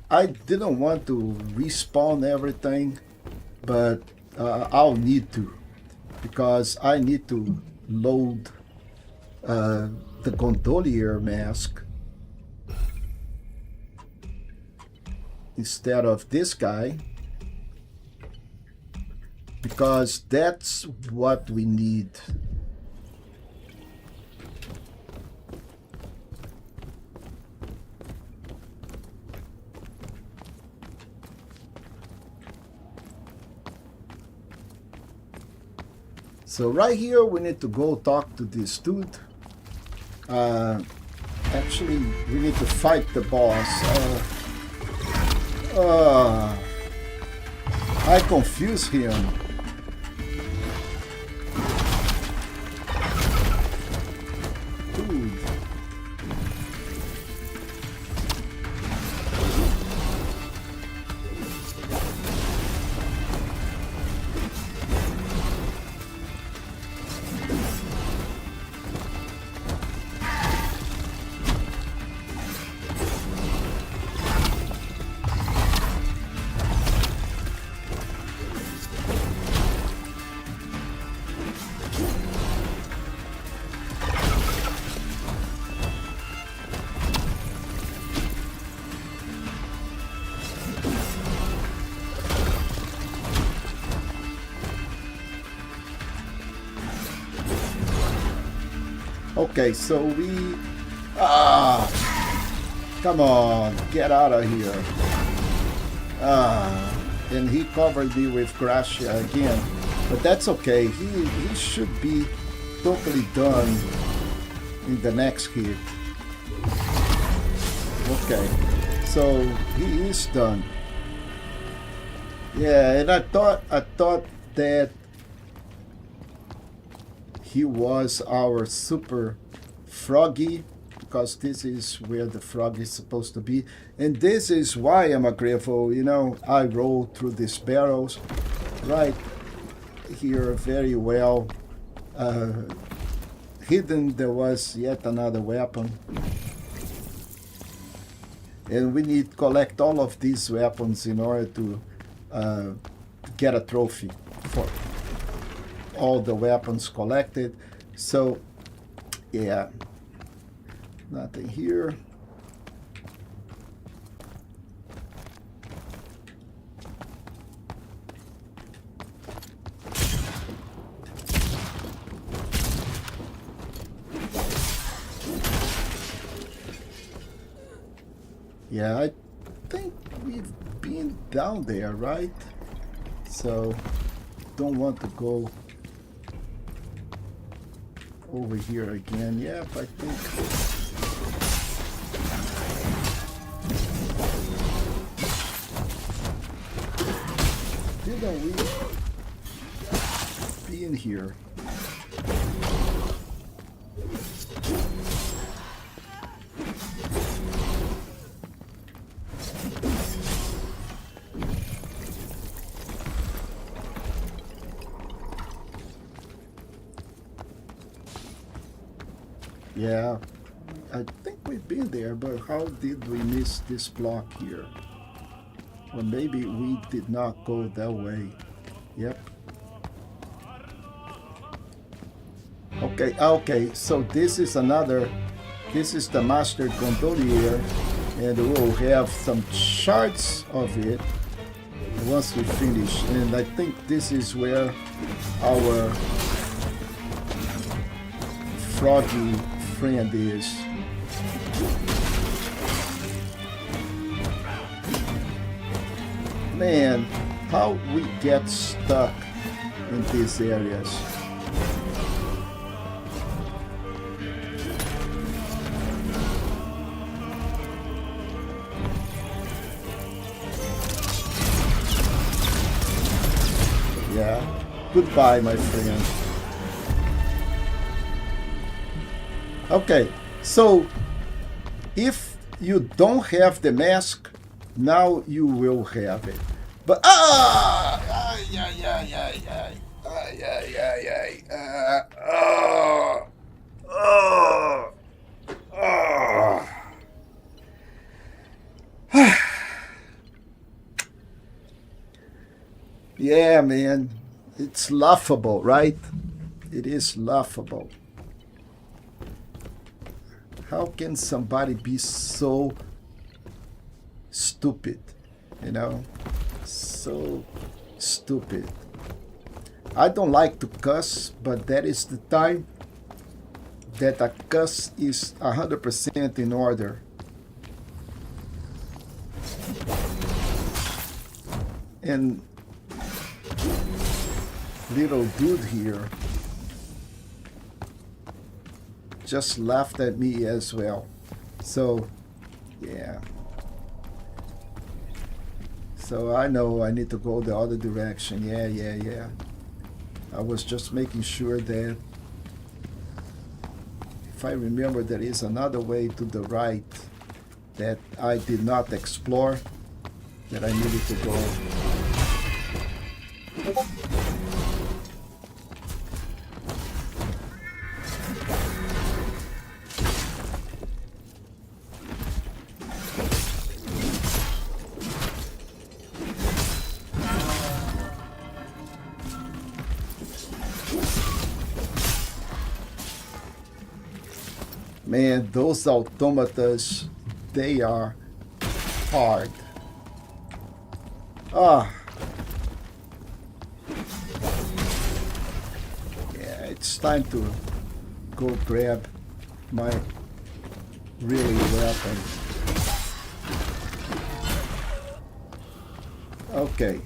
I didn't want to respawn everything, but I'll need to, because I need to load the gondolier mask instead of this guy, because that's what we need. So right here we need to go talk to this dude. Actually, we need to fight the boss. I confuse him. Dude. Okay, so we... come on, get out of here. And he covered me with Gracia again. But that's okay, he should be totally done in the next hit. Okay, so he is done. Yeah, and I thought that he was our super froggy, because this is where the frog is supposed to be. And this is why I'm a Griffo, you know, I roll through these barrels right here very well. Hidden there was yet another weapon. And we need to collect all of these weapons in order to get a trophy for all the weapons collected. So yeah, nothing here. Yeah, I think we've been down there, right? So don't want to go over here again. Yep, I think. Didn't we be in here? Yeah, I think we've been there, but how did we miss this block here? Or maybe we did not go that way. Yep. Okay, so this is the Master Gondolier, and we'll have some shards of it once we finish. And I think this is where our froggy friend is. Man, how we get stuck in these areas. Yeah. Goodbye, my friend. Okay, so if you don't have the mask, now you will have it. But ay, ay, ay, ay, ay, ay, ay, ay, ay, oh, oh. Yeah, man, it's laughable, right? It is laughable. How can somebody be so stupid? You know, so stupid. I don't like to cuss, but that is the time that a cuss is 100% in order. And little dude here just laughed at me as well. So, yeah. So I know I need to go the other direction. Yeah. I was just making sure that if I remember there is another way to the right that I did not explore, that I needed to go. Man, those automatas, they are hard. Ah. Yeah, it's time to go grab my really weapon. Okay.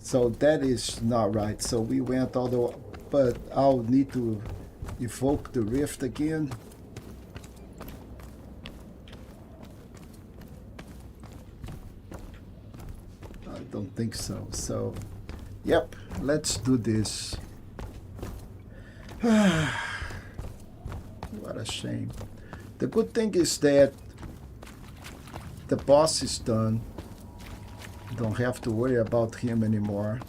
So that is not right. So we went all the way, but I'll need to evoke the rift again. I don't think so. So, yep, let's do this. What a shame. The good thing is that the boss is done. Don't have to worry about him anymore.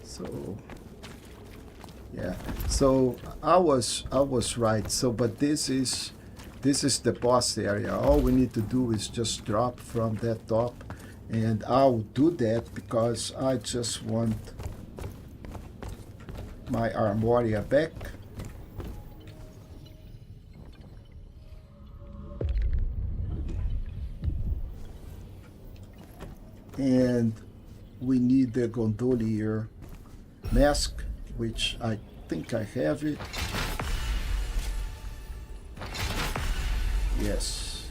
So yeah, so I was right. So but this is the boss area. All we need to do is just drop from that top, and I'll do that because I just want my Armoria back. And we need the gondolier mask, which I think I have it. Yes.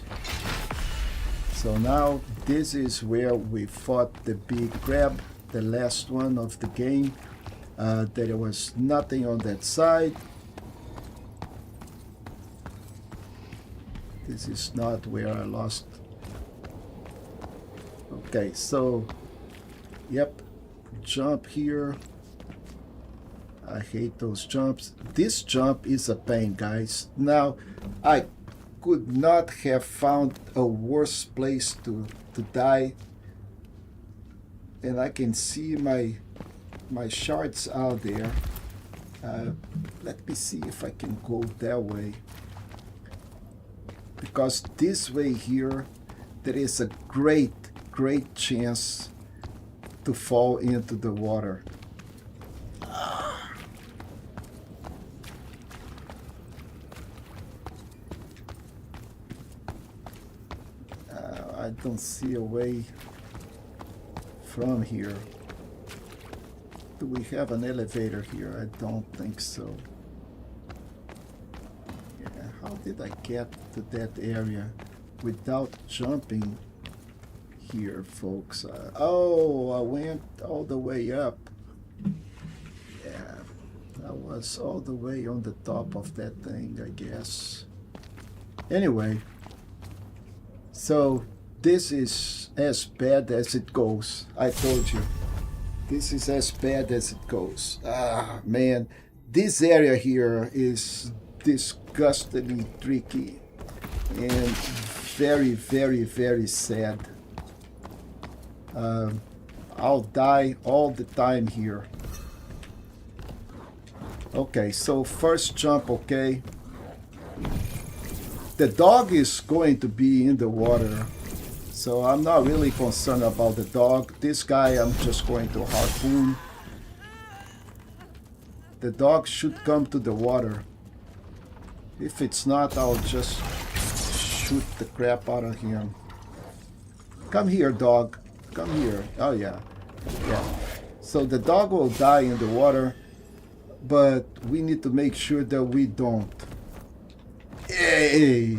So now this is where we fought the big crab, the last one of the game. There was nothing on that side. This is not where I lost. Okay, so yep, jump here. I hate those jumps. This jump is a pain, guys. Now, I could not have found a worse place to die. And I can see my shards out there. Let me see if I can go that way. Because this way here, there is a great chance to fall into the water. I don't see a way from here. Do we have an elevator here? I don't think so. Yeah, how did I get to that area without jumping here, folks? Oh, I went all the way up. Yeah. I was all the way on the top of that thing, I guess. Anyway, so this is as bad as it goes. I told you. This is as bad as it goes. Ah, man. This area here is disgustingly tricky and very, very, very sad. I'll die all the time here. Okay, so first jump, okay. The dog is going to be in the water, so I'm not really concerned about the dog. This guy I'm just going to harpoon. The dog should come to the water. If it's not, I'll just shoot the crap out of him. Come here, dog. Come here. Oh, yeah. Yeah. So the dog will die in the water, but we need to make sure that we don't. Hey!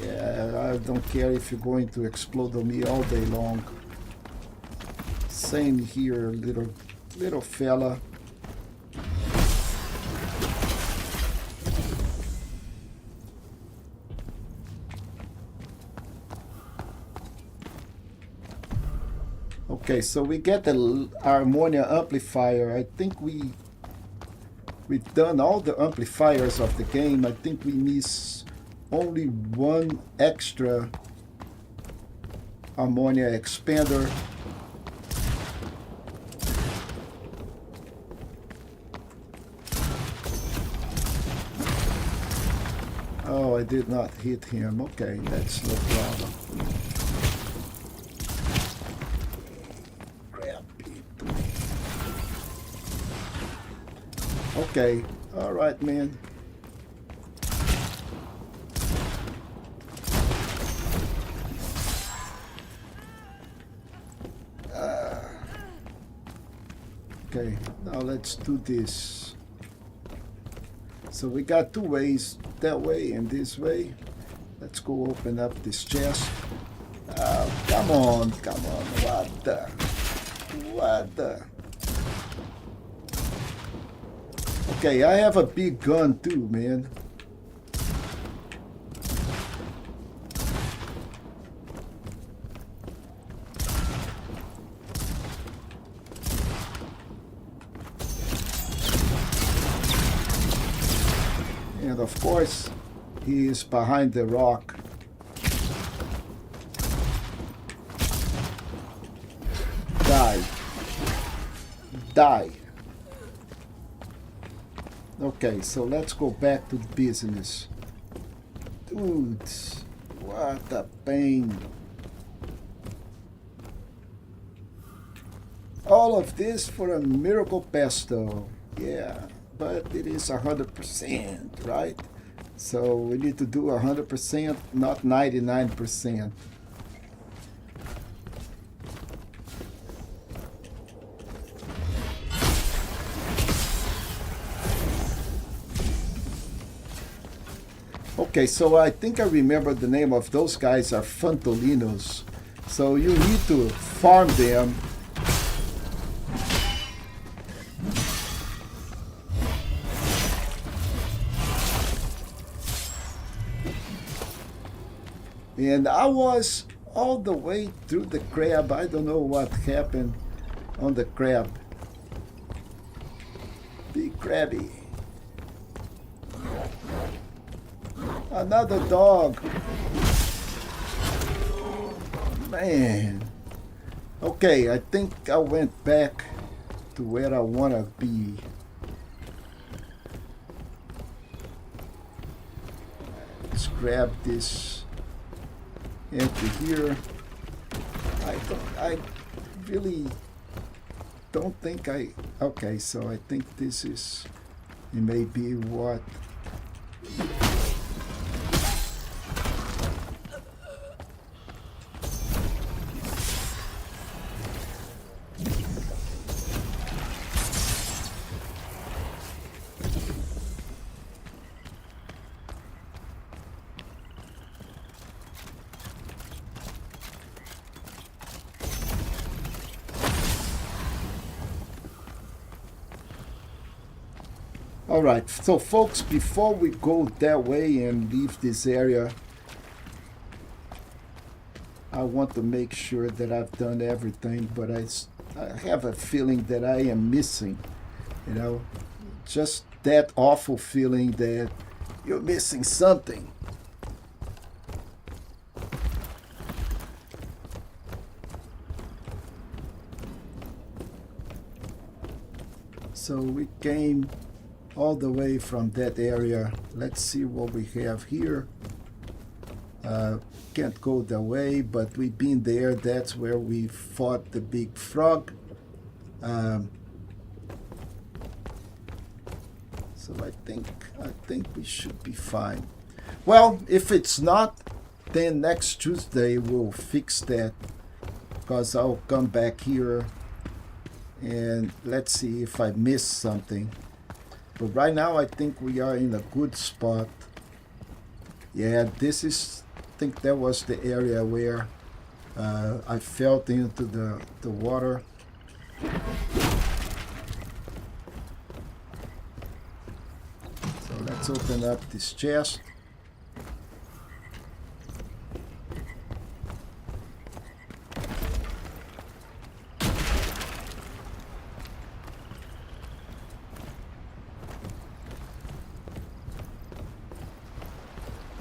Yeah, I don't care if you're going to explode on me all day long. Same here, little fella. Okay, so we get the harmonia amplifier. I think we've done all the amplifiers of the game. I think we miss only one extra harmonia expander. Oh, I did not hit him. Okay, that's no problem. Okay, all right, man. Okay, now let's do this. So we got two ways, that way and this way. Let's go open up this chest. Come on, come on. What the? Okay, I have a big gun too, man. And of course, he is behind the rock. Die. Die. Okay, so let's go back to business. Dude, what a pain. All of this for a miracle pesto. Yeah, but it is 100%, right? So we need to do 100%, not 99%. Okay, so I think I remember the name of those guys are Fantolinos. So you need to farm them. And I was all the way through the crab. I don't know what happened on the crab. Big crabby. Another dog. Man. Okay, I think I went back to where I want to be. Let's grab this empty here. I really don't think okay, so I think this is, it may be what. All right, so folks, before we go that way and leave this area, I want to make sure that I've done everything, but I have a feeling that I am missing, you know, just that awful feeling that you're missing something. So we came all the way from that area. Let's see what we have here. Can't go that way, but we've been there. That's where we fought the big frog. So I think we should be fine. Well, if it's not, then next Tuesday we'll fix that, because I'll come back here and let's see if I missed something. But right now I think we are in a good spot. Yeah, this is, I think that was the area where I fell into the water. So let's open up this chest.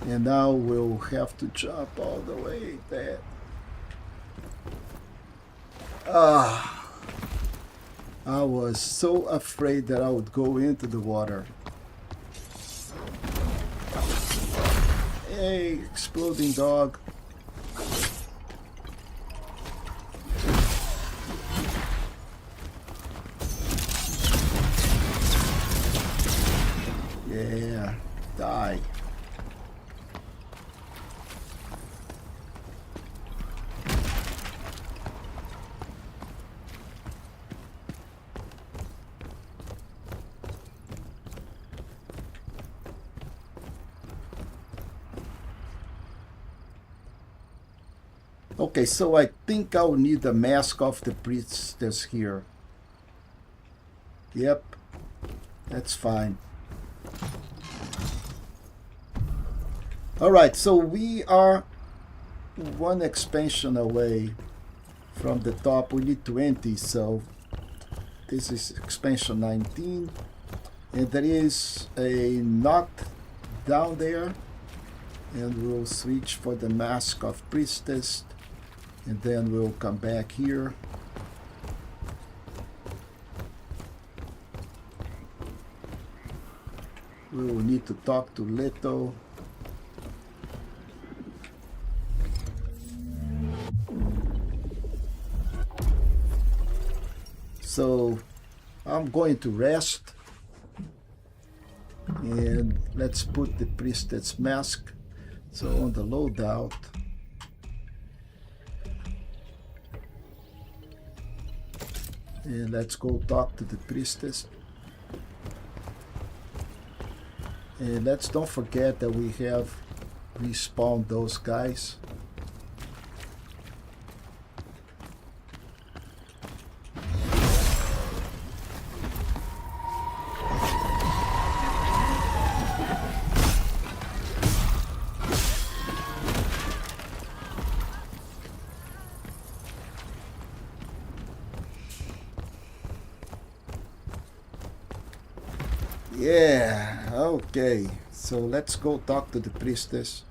And now we'll have to jump all the way there. I was so afraid that I would go into the water. Hey, exploding dog. Yeah, die. Okay, so I think I'll need the mask of the priestess here. Yep, that's fine. Alright, so we are one expansion away from the top. We need 20, so this is expansion 19. And there is a knot down there. And we'll switch for the mask of priestess. And then we'll come back here. We will need to talk to Litho. So I'm going to rest. And let's put the priestess mask. So on the loadout. And let's go talk to the priestess. And let's don't forget that we have respawned those guys. Yeah, okay. So let's go talk to the priestess.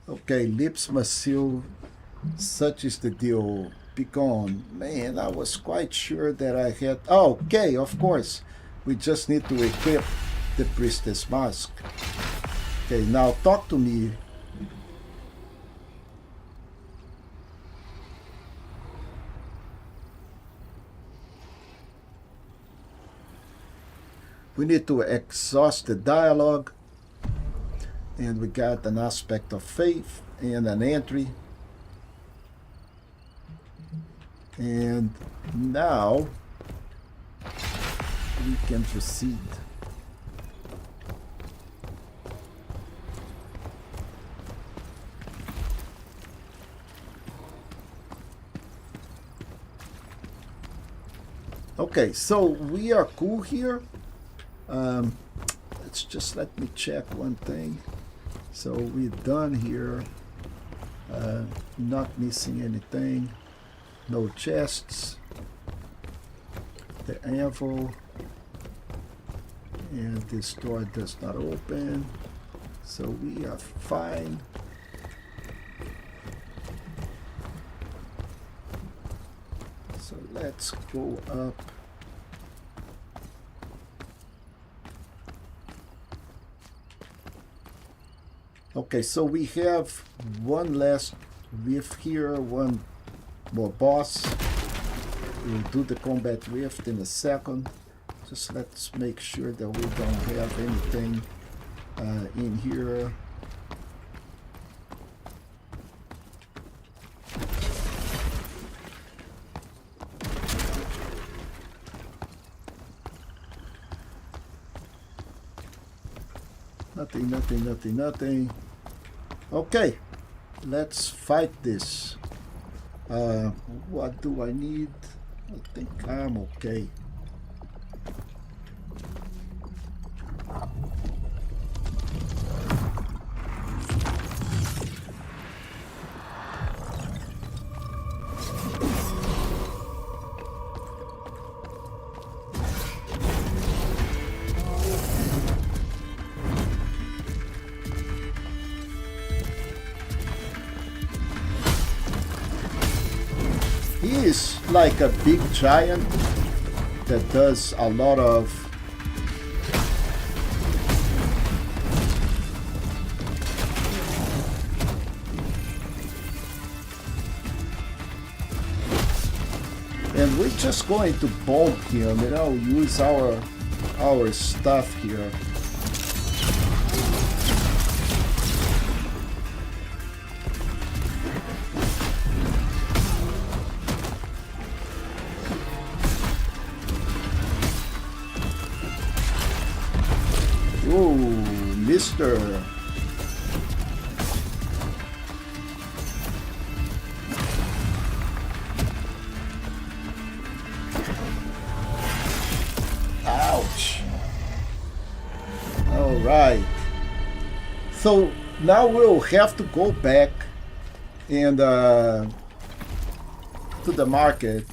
Okay, lips must seal. Such is the deal. Begone. Man, I was quite sure that I had... Oh, okay, of course. We just need to equip the priestess mask. Okay, now talk to me. We need to exhaust the dialogue. And we got an aspect of faith and an entry. And now we can proceed. Okay, so we are cool here. Let's just let me check one thing. So we're done here. Not missing anything. No chests. The anvil. And this door does not open. So we are fine. So let's go up. Okay, so we have one last rift here, one more boss. We'll do the combat rift in a second. Just let's make sure that we don't have anything in here. Nothing, nothing, nothing, nothing. Okay, let's fight this. What do I need? I think I'm okay. He is like a big giant that does a lot of and we're just going to bomb him, you know, use our stuff here. Ooh, mister. Ouch. All right. So now we'll have to go back and to the market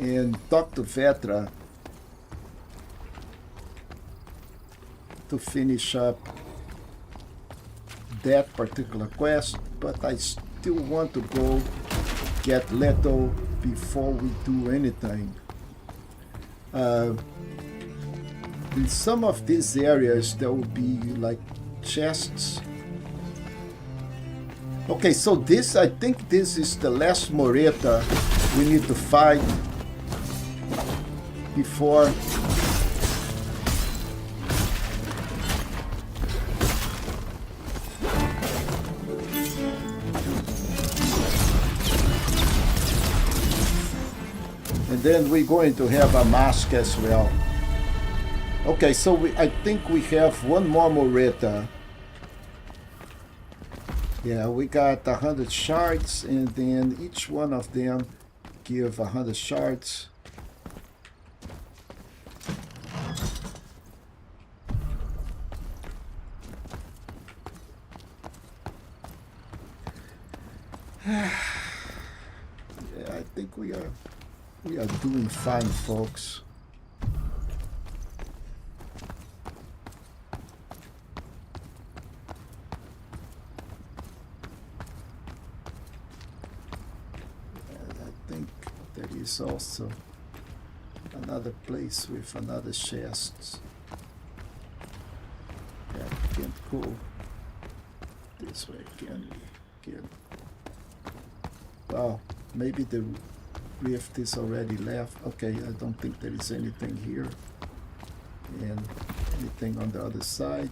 and talk to Vetra to finish up that particular quest, but I still want to go get Litho before we do anything. In some of these areas there will be like chests. Okay, so this, I think this is the last Moreta we need to fight before then we're going to have a mask as well. Okay, so I think we have one more Moreta. Yeah, we got 100 shards, and then each one of them give 100 shards. Yeah, I think we are doing fine, folks. And I think there is also another place with another chest. Yeah, we can't go this way, can we? Can. Well, maybe the rift is already left. Okay, I don't think there is anything here. And anything on the other side.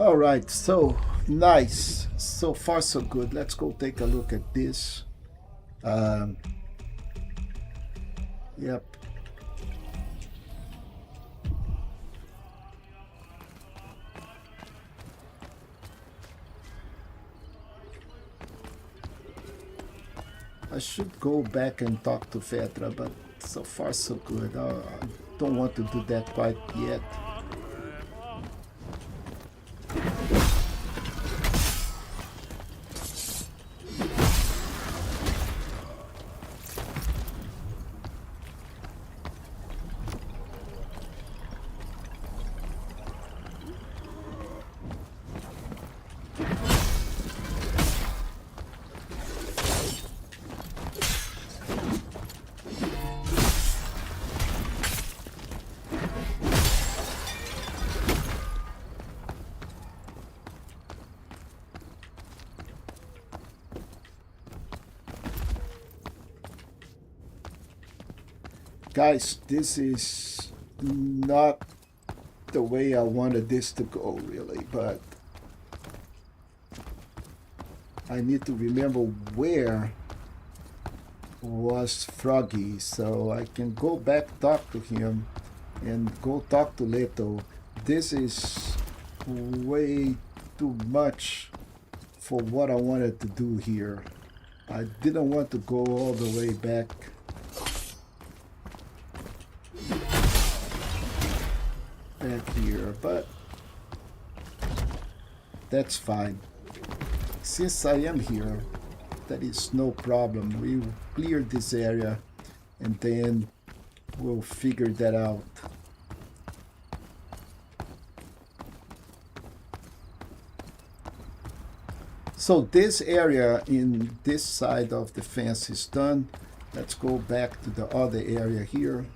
All right, so nice. So far, so good. Let's go take a look at this. Yep. I should go back and talk to Fetra, but so far so good. I don't want to do that quite yet. Guys, this is not the way I wanted this to go, really, but I need to remember where was Froggy, so I can go back, talk to him, and go talk to Litho. This is way too much for what I wanted to do here. I didn't want to go all the way back. Here, but that's fine. Since I am here, that is no problem. We will clear this area and then we'll figure that out. So this area in this side of the fence is done. Let's go back to the other area here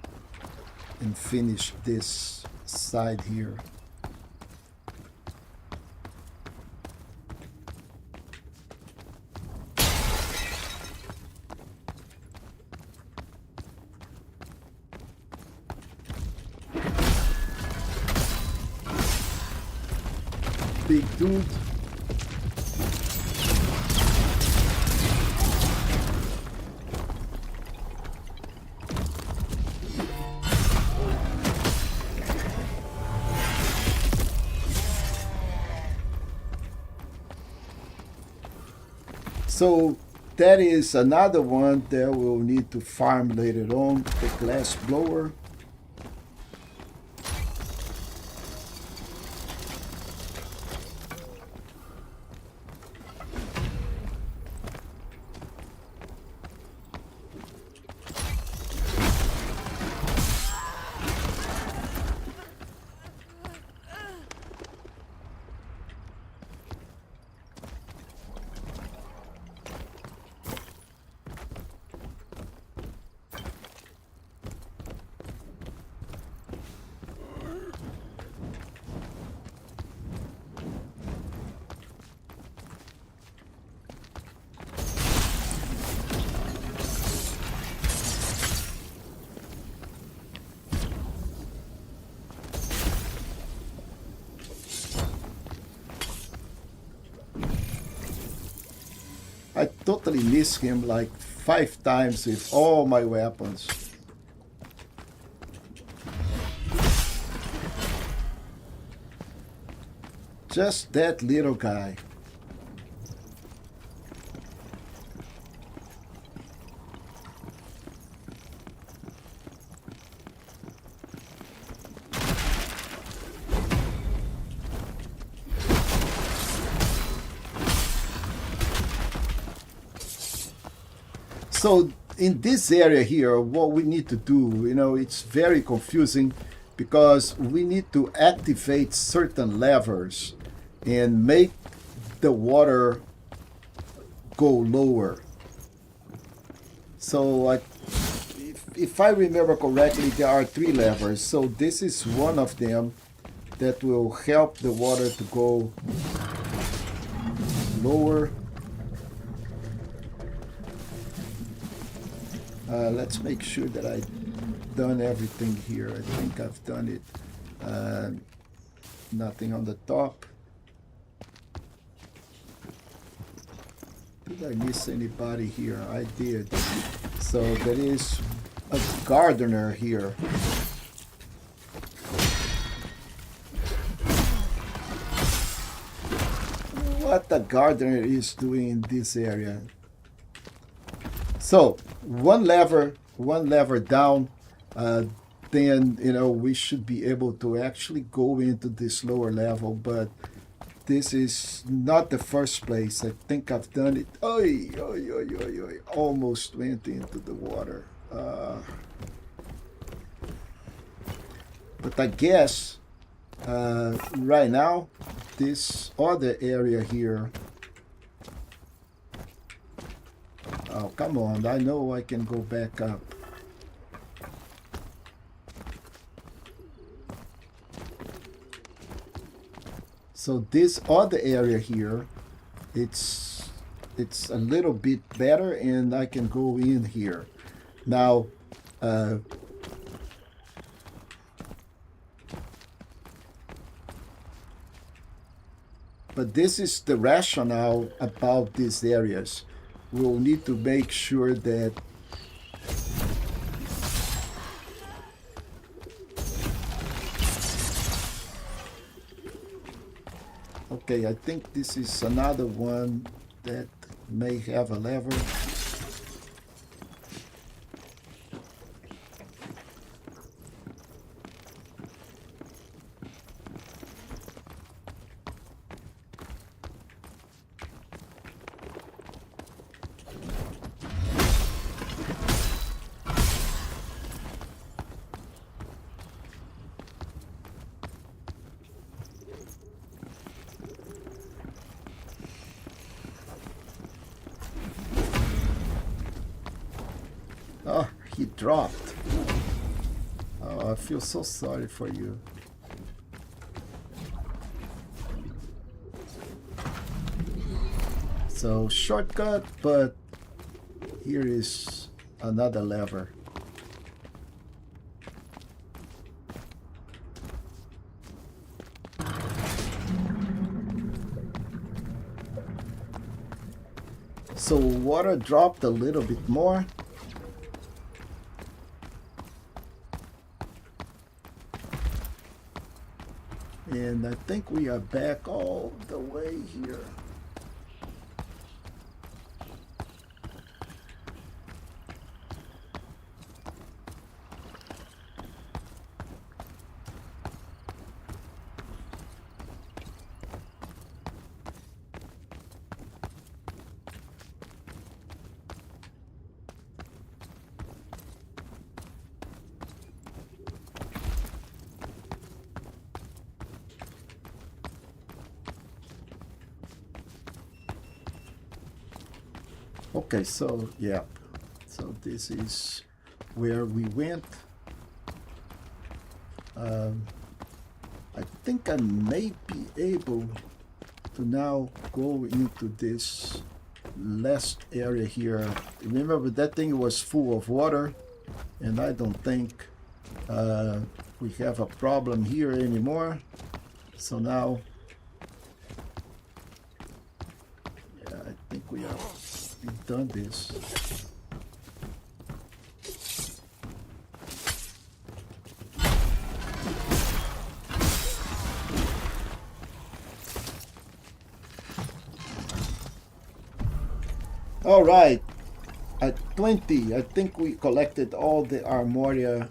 and finish this side here. Big dude. So that is another one that we'll need to farm later on, the glass blower. I totally missed him like 5 times with all my weapons. Just that little guy. So in this area here, what we need to do, it's very confusing because we need to activate certain levers and make the water go lower. So if I remember correctly, there are 3 levers. So this is one of them that will help the water to go lower. Let's make sure that I've done everything here. I think I've done it. Nothing on the top. Did I miss anybody here? I did. So there is a gardener here. What the gardener is doing in this area. So one lever down, then we should be able to actually go into this lower level, but this is not the first place. I think I've done it. Oy, oy, oy, oy, oy. Almost went into the water. But I guess right now, this other area here. Oh, come on. I know I can go back up. So this other area here, it's a little bit better, and I can go in here. Now, but this is the rationale about these areas. We'll need to make sure that okay, I think this is another one that may have a lever. Oh, he dropped. Oh, I feel so sorry for you. So, shortcut, but here is another lever. So, water dropped a little bit more. And I think we are back all the way here. Okay, so yeah, so this is where we went. I think I may be able to now go into this last area here. Remember, that thing was full of water, and I don't think we have a problem here anymore. So now, yeah, I think we are. We've done this. All right, at 20, I think we collected all the Armoria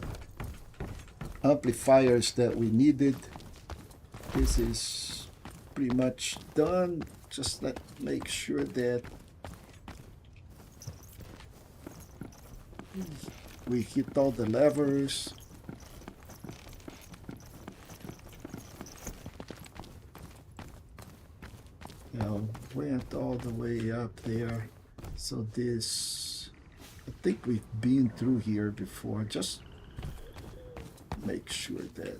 amplifiers that we needed. This is pretty much done. Just make sure that we hit all the levers. Now went all the way up there. So this, I think we've been through here before. Just make sure that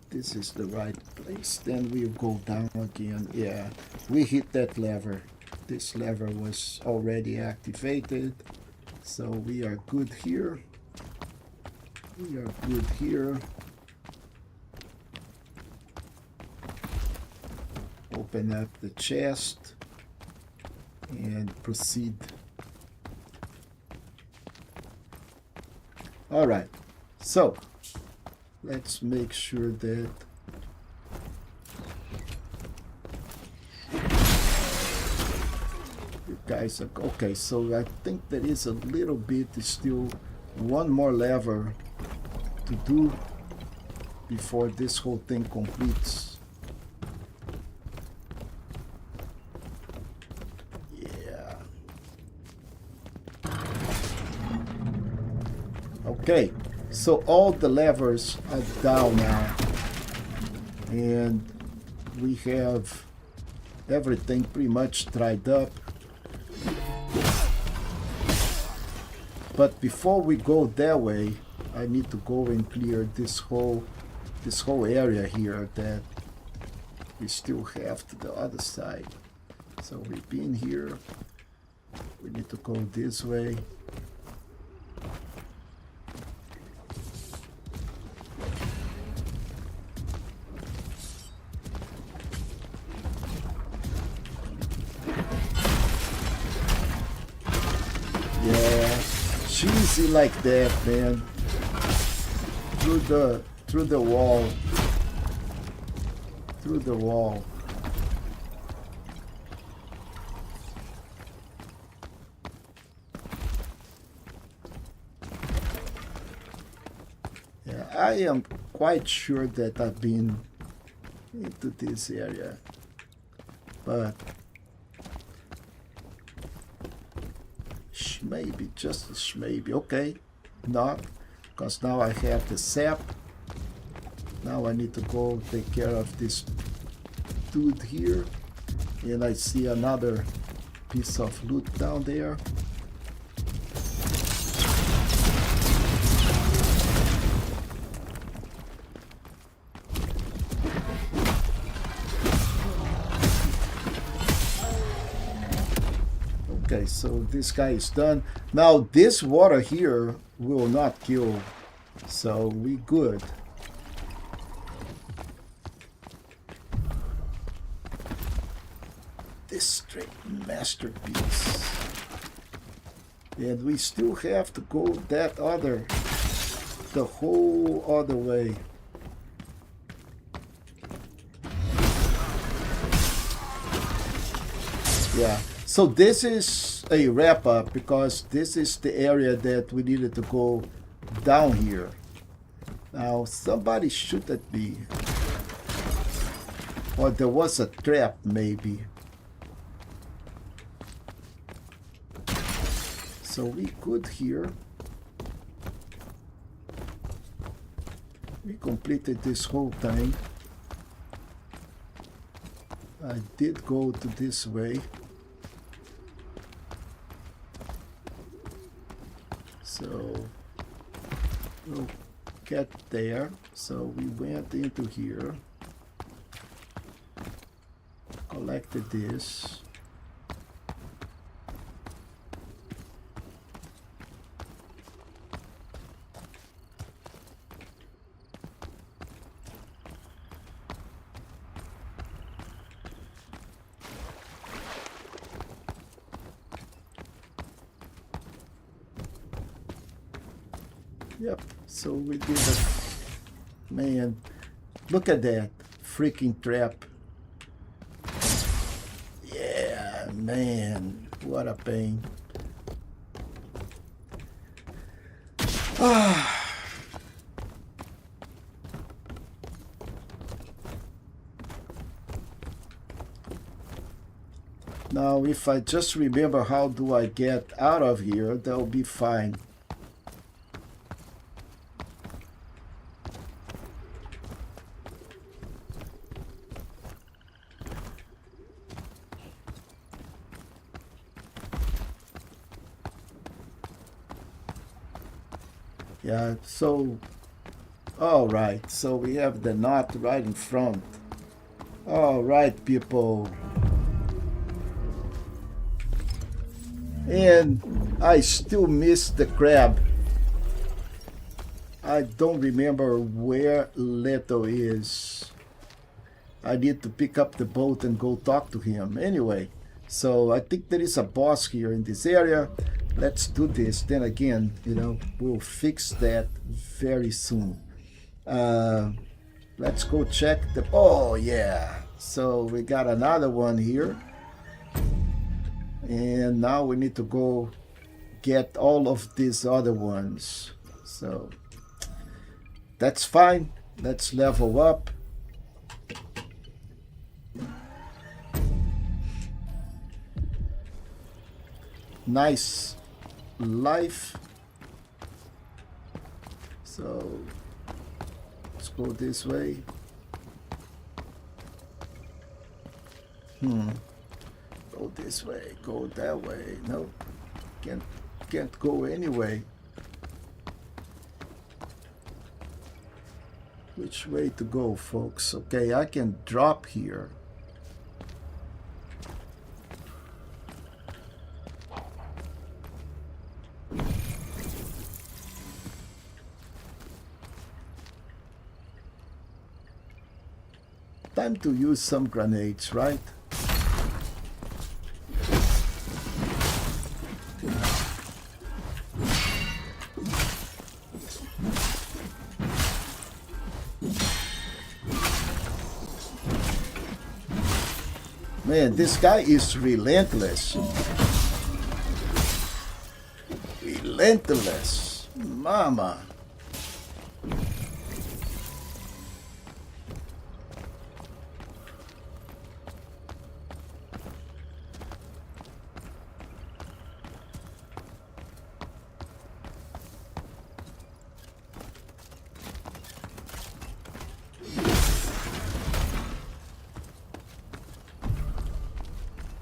this is the right place. Then we'll go down again. Yeah, we hit that lever. This lever was already activated. So we are good here. We are good here. Open up the chest. and proceed. All right, so let's make sure that you guys are okay. So I think there is a little bit still, one more lever to do before this whole thing completes. Yeah. Okay, so all the levers are down now, and we have everything pretty much dried up. But before we go that way, I need to go and clear this whole area here that we still have to the other side. So we've been here. We need to go this way. Yeah, cheesy like that, man. Through the wall. Through the wall. Yeah, I am quite sure that I've been into this area, but maybe, just maybe. Okay, not, because now I have the sap. Now I need to go take care of this dude here, and I see another piece of loot down there. Okay, so this guy is done. Now this water here will not kill, so we good. District masterpiece. And we still have to go the whole other way. Yeah. So this is a wrap up because this is the area that we needed to go down here. Now somebody shoot at me. Or there was a trap maybe. So we could here. We completed this whole thing. I did go to this way. So we'll get there. So we went into here, collected this. Yep, so we did it. Man, look at that freaking trap. Yeah, man, what a pain. Now, if I just remember how do I get out of here, that'll be fine. Yeah, so, all right, so we have the knot right in front. All right, people. And I still miss the crab. I don't remember where Litho is. I need to pick up the boat and go talk to him. Anyway, So I think there is a boss here in this area. Let's do this. Then again, you know, we'll fix that very soon. Let's go check the... Oh, yeah. So we got another one here. And now we need to go get all of these other ones. So that's fine. Let's level up. Nice life. So let's go this way. Go this way, go that way. No, can't go anyway. Which way to go, folks? Okay, I can drop here. Time to use some grenades, right? Man, this guy is relentless. Relentless. Mama.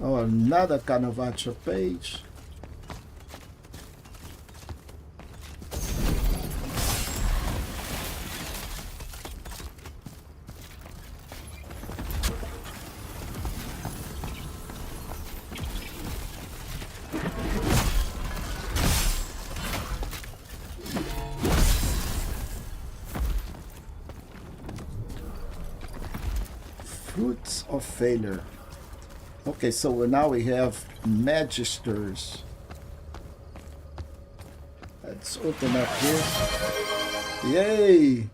Oh, another Carnavaggio page. Fruits of failure. Okay, so now we have Magisters. Let's open up this. Yay!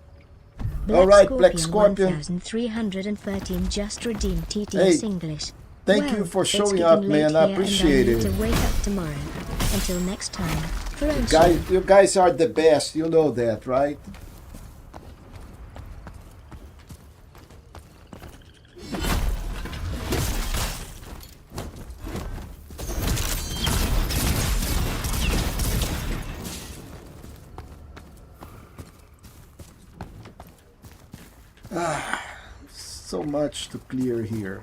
Alright, Black Scorpion. 1313 just redeemed TTS English. Thank you for showing up, man. I appreciate it. To wake up tomorrow. Until next time, Feroncio. You guys are the best. You know that, right? So much to clear here.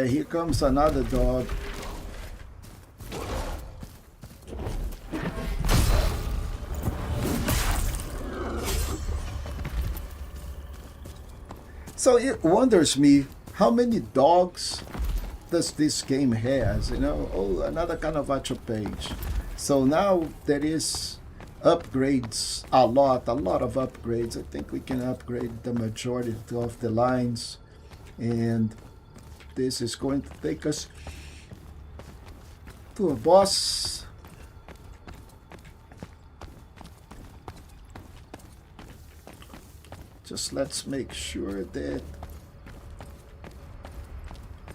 Here comes another dog. So it wonders me, how many dogs does this game has? You know, oh, another Carnavaggio page. So now there is upgrades, a lot of upgrades. I think we can upgrade the majority of the lines, and this is going to take us to a boss. Just let's make sure that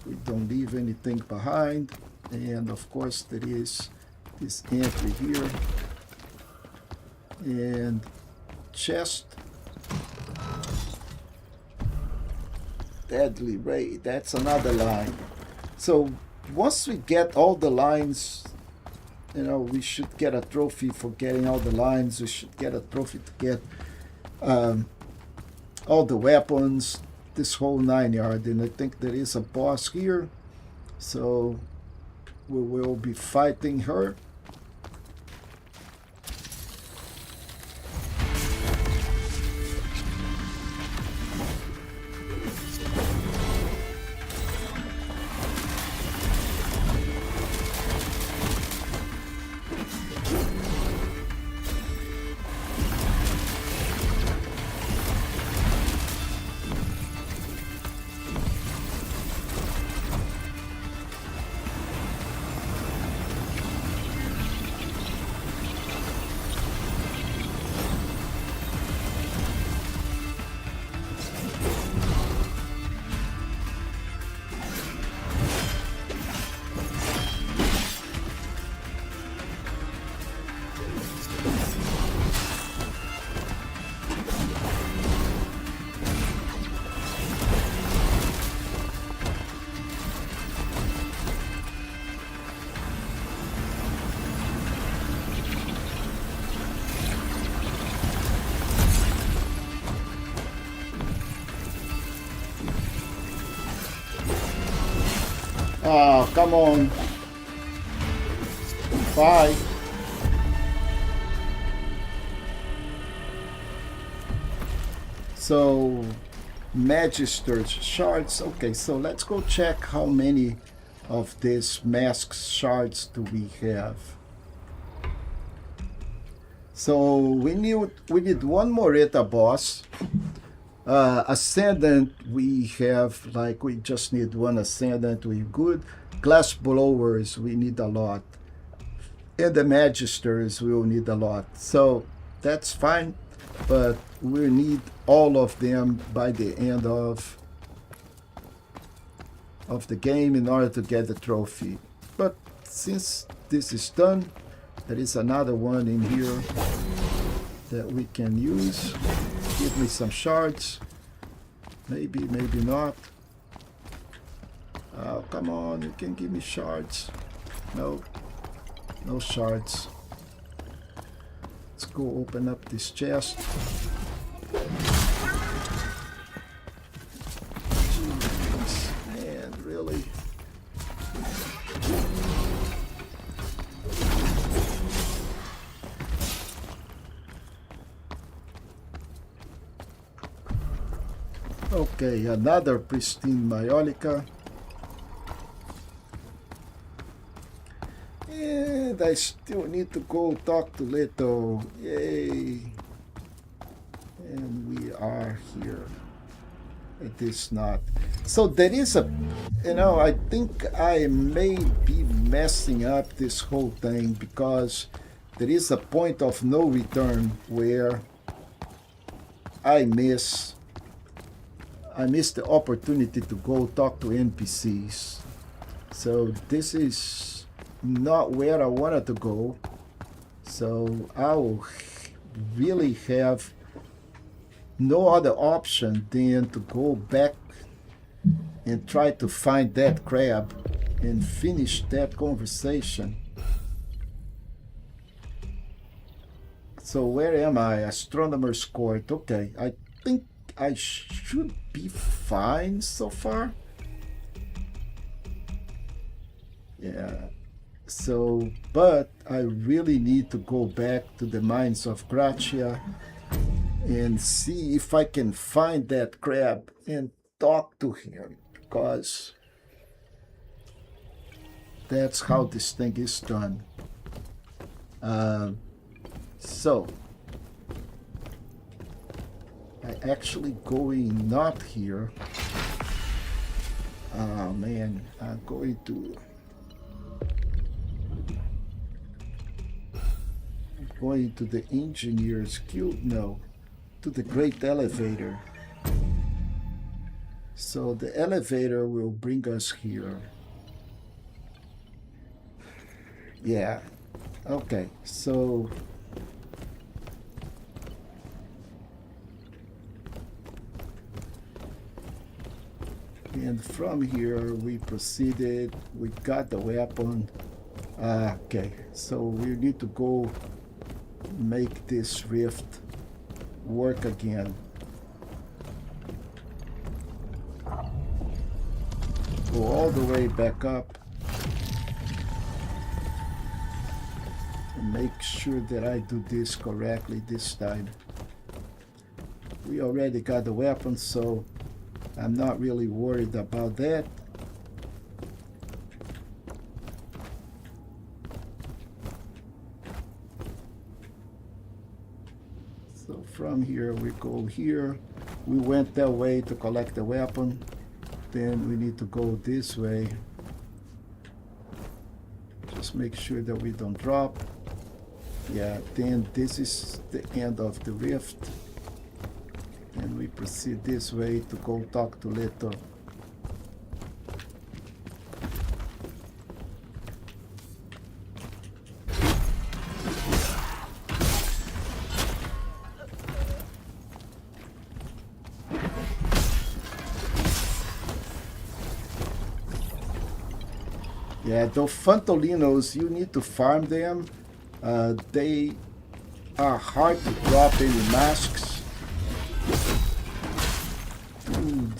we don't leave anything behind. And of course there is this entry here. And chest. Deadly Ray, that's another line. So once we get all the lines, you know, we should get a trophy for getting all the lines. We should get a trophy to get all the weapons, this whole 9 yard. And I think there is a boss here, so we will be fighting her. Oh, come on. Bye. So, Magister's shards. Okay, so let's go check how many of these mask shards do we have. So we need one Moreta boss. Ascendant, we have, like, we just need one Ascendant. We're good. Glass blowers, we need a lot. And the Magisters, we will need a lot. So that's fine, but we need all of them by the end of the game in order to get the trophy. But since this is done, there is another one in here that we can use. Give me some shards. Maybe, maybe not. Oh, come on, you can give me shards. No, no shards. Let's go open up this chest. Jeez, man, really? Okay, another pristine Myolica. And I still need to go talk to Litho. Yay. And we are here. It is not. So there is a, I think I may be messing up this whole thing because there is a point of no return where I miss the opportunity to go talk to NPCs. So this is not where I wanted to go. So I will really have no other option than to go back and try to find that crab and finish that conversation. So where am I? Astronomer's Court. Okay, I think I should be fine so far. Yeah. So, but I really need to go back to the Mines of Gratia and see if I can find that crab and talk to him, because that's how this thing is done. So I actually going not here. Oh man, I'm going to the Engineer's Guild. No, to the Great Elevator. So the elevator will bring us here. Yeah. Okay, so and from here we proceeded. We got the weapon. Okay, so we need to go make this rift work again. Go all the way back up and make sure that I do this correctly this time. We already got the weapon, so I'm not really worried about that. So from here we go here. We went that way to collect the weapon. Then we need to go this way. Just make sure that we don't drop. Yeah, then this is the end of the rift. And we proceed this way to go talk to Litho. Yeah, those Fantolinos, you need to farm them. They are hard to drop any masks. Dude.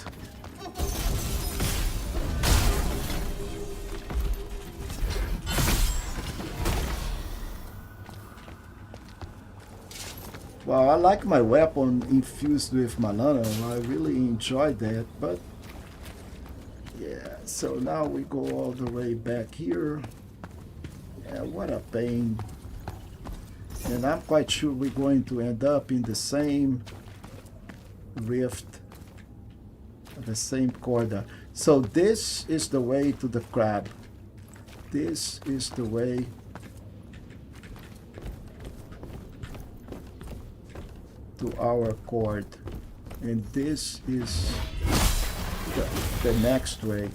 Well, I like my weapon infused with Malana. I really enjoyed that, but yeah, so now we go all the way back here. Yeah, what a pain. And I'm quite sure we're going to end up in the same rift, the same corridor. So this is the way to the crab. This is the way to our cord. And this is the next way.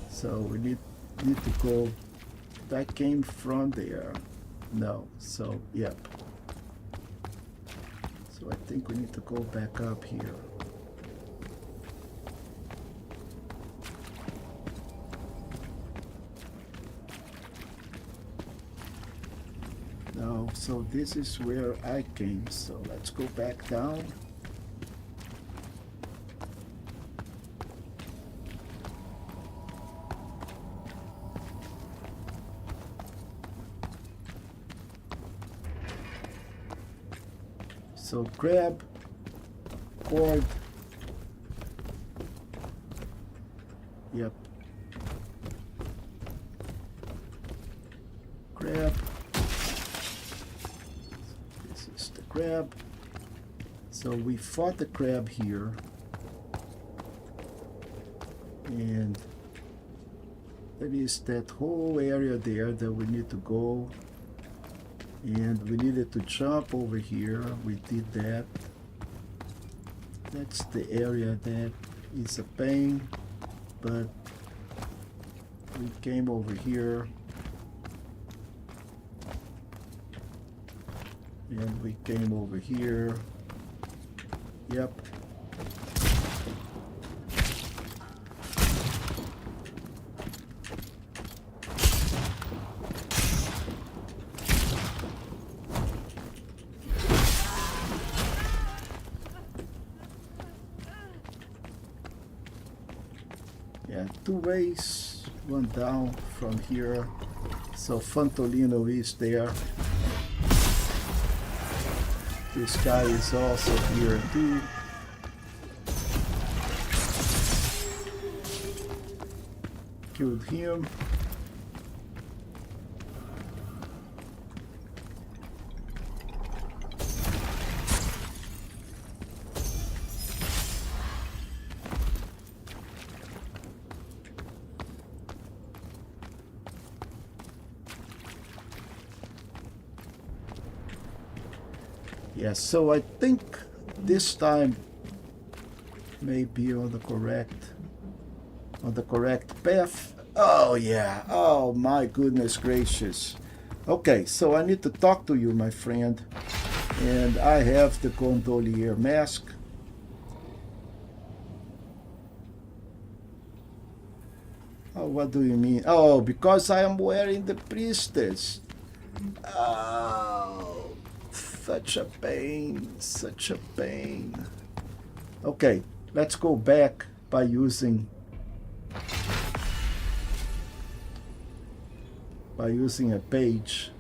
So we need to go. That came from there. No. So, yep. So I think we need to go back up here. No, so this is where I came. So let's go back down. So grab cord. Yep. Grab. This is the crab. So we fought the crab here. And that is that whole area there that we need to go. And we needed to jump over here. We did that. That's the area that is a pain, but we came over here. And we came over here. Yep. Yeah, two ways, one down from here. So Fantolino is there. This guy is also here too. Killed him. Yes, so I think this time may be on the correct path. Oh yeah, oh my goodness gracious. Okay, so I need to talk to you, my friend. And I have the gondolier mask. Oh, what do you mean? Oh, because I am wearing the priestess. Oh, such a pain, such a pain. Okay, let's go back by using a page.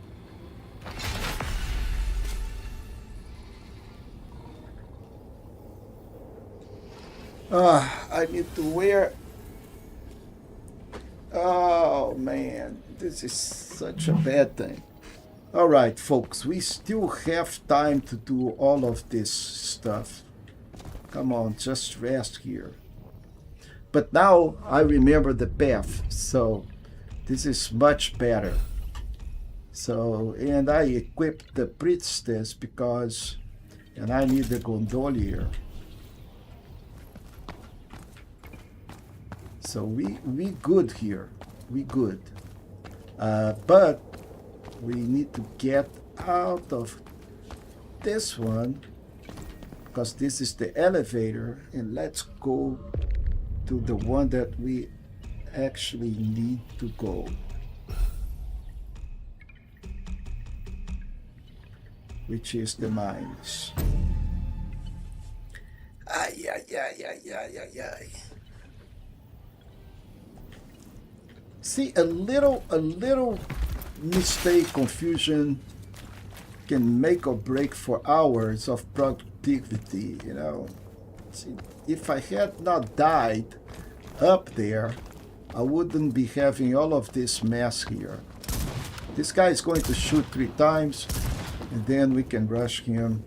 I need to wear. Oh man, this is such a bad thing. All right, folks, we still have time to do all of this stuff. Come on, just rest here. But now I remember the path, so this is much better. So, and I equipped the priestess because, and I need the gondolier. So we good here, we good. But we need to get out of this one because this is the elevator, and let's go to the one that we actually need to go, which is the mines. Ay, ay, ay, ay, ay, ay, ay. See, a little mistake, confusion, can make or break for hours of productivity, you know. See, if I had not died up there, I wouldn't be having all of this mess here. This guy is going to shoot 3 times, and then we can rush him.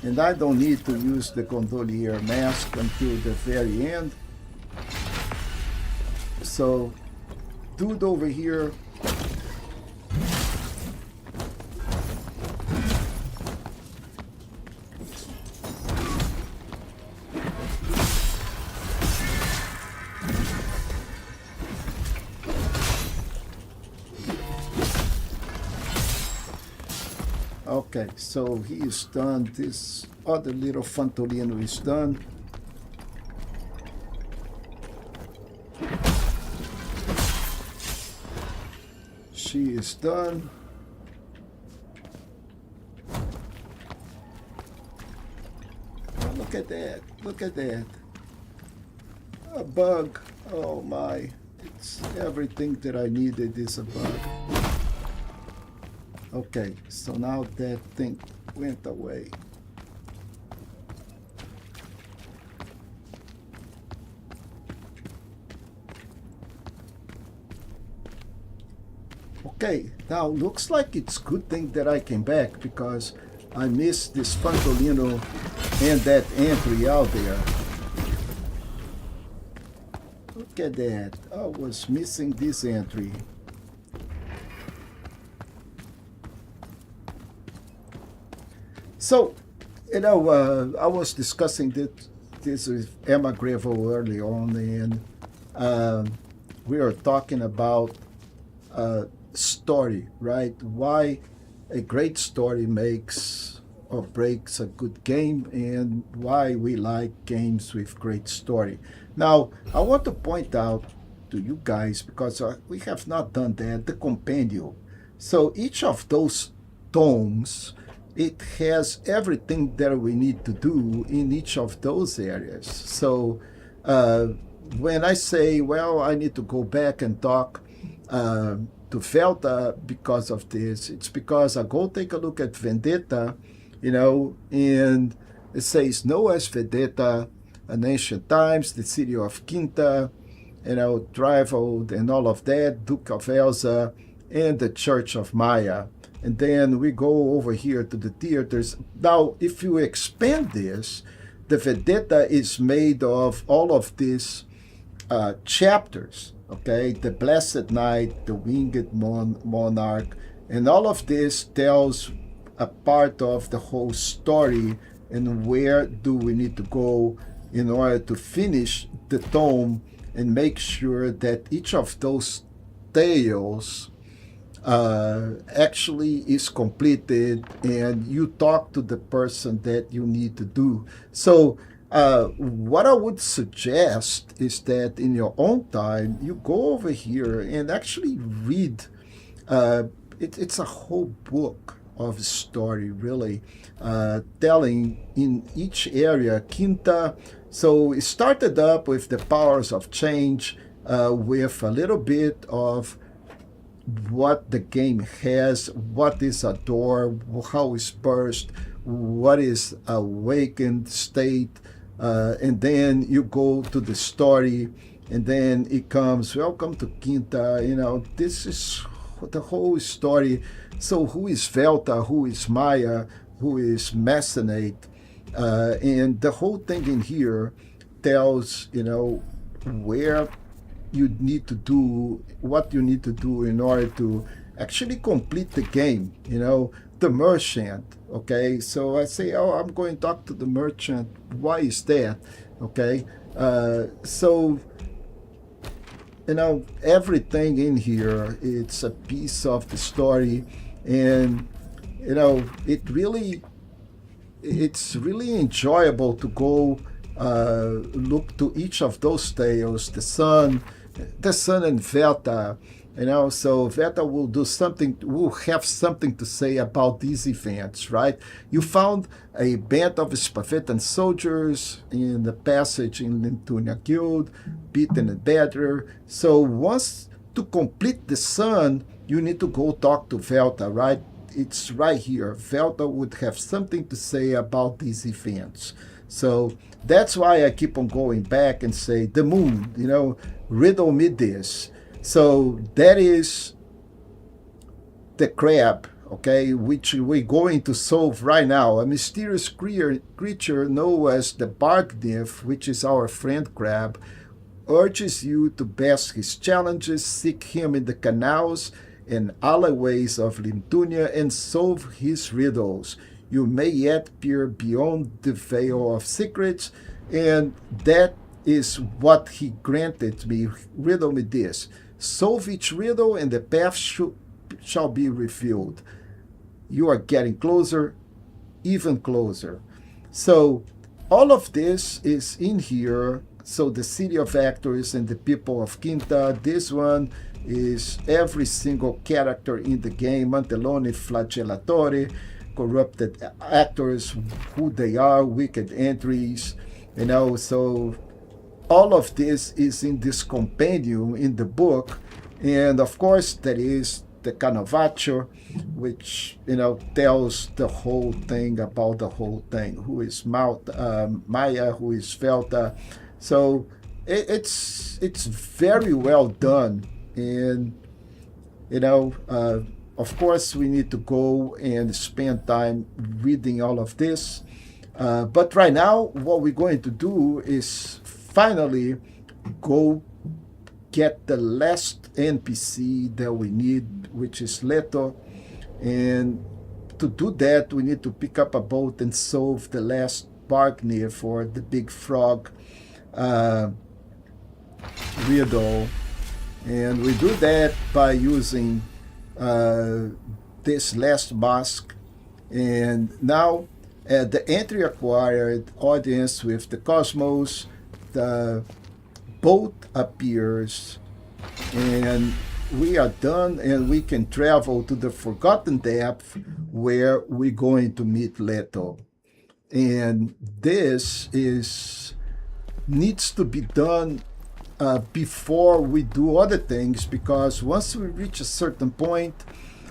And I don't need to use the gondolier mask until the very end. So, dude over here. Okay, so he is done. This other little Fantolino is done. She is done. Oh, look at that. Look at that. A bug. Oh my. It's everything that I needed is a bug. Okay, so now that thing went away. Okay, now looks like it's good thing that I came back because I missed this Fantolino and that entry out there. Look at that. I was missing this entry. So, you know, I was discussing this with Emma Greville early on, and we were talking about story, right? Why a great story makes or breaks a good game, and why we like games with great story. Now, I want to point out to you guys, because we have not done that, the compendium. So each of those tomes, it has everything that we need to do in each of those areas. So when I say, well, I need to go back and talk to Velta because of this, it's because I go take a look at Vendetta, you know, and it says Noah's Vendetta, an ancient times, the city of Quinta, you know, Drivold and all of that, Duke of Elza, and the Church of Maya. And then we go over here to the theaters. Now, if you expand this, the Vendetta is made of all of these chapters, okay? The Blessed Knight, the Winged Monarch, and all of this tells a part of the whole story and where do we need to go in order to finish the tome and make sure that each of those tales actually is completed, and you talk to the person that you need to do. So what I would suggest is that in your own time, you go over here and actually read. It's a whole book of story, really, telling in each area, Quinta. So it started up with the powers of change, with a little bit of what the game has, what is a door, how it's burst, what is awakened state, and then you go to the story, and then it comes, welcome to Quinta, you know, this is the whole story. So who is Velta, who is Maya, who is Messinate, and the whole thing in here tells, you know, where you need to do, what you need to do in order to actually complete the game, you know. The merchant, okay, so I say, oh, I'm going to talk to the merchant. Why is that? Okay, so, you know, everything in here, it's a piece of the story, and, you know, it's really enjoyable to go look to each of those tales, the sun and Velta, So Veta will do something, will have something to say about these events, right? You found a band of Spavetan soldiers in the passage in Litumnia Guild, beaten and better. So once to complete the sun, you need to go talk to Velta, right? It's right here. Velta would have something to say about these events. So that's why I keep on going back and say, the moon, riddle me this. So that is the crab, okay, which we're going to solve right now. A mysterious creature known as the bark nymph, which is our friend crab, urges you to bask his challenges, seek him in the canals and alleyways of Litumnia, and solve his riddles. You may yet peer beyond the veil of secrets, and that is what he granted me. Riddle me this. Solve each riddle, and the path shall be revealed. You are getting closer, even closer. So all of this is in here. So the city of actors and the people of Quinta. This one is every single character in the game. Mantelone, Flagellatore, corrupted actors, who they are, wicked entries. So all of this is in this compendium in the book. And of course, there is the Canovaccio, which, tells the whole thing about the whole thing. Who is Maya, who is Velta. So it's very well done. And, of course, we need to go and spend time reading all of this. But right now, what we're going to do is finally go get the last NPC that we need, which is Leto. And to do that, we need to pick up a boat and solve the last bark nymph for the big frog riddle. And we do that by using this last mask. And now the entry acquired audience with the Cosmos, the boat appears, and we are done, and we can travel to the Forgotten Depth where we're going to meet Leto. And this needs to be done before we do other things, because once we reach a certain point,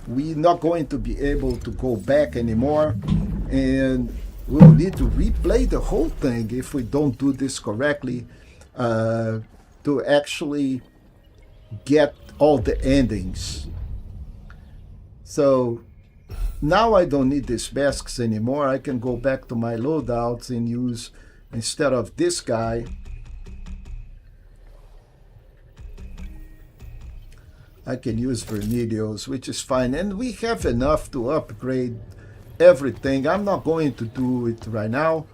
we're not going to be able to go back anymore, and we'll need to replay the whole thing if we don't do this correctly, to actually get all the endings. So now I don't need these masks anymore. I can go back to my loadouts and use, instead of this guy, I can use Vermilios, which is fine. And we have enough to upgrade everything. I'm not going to do it right now,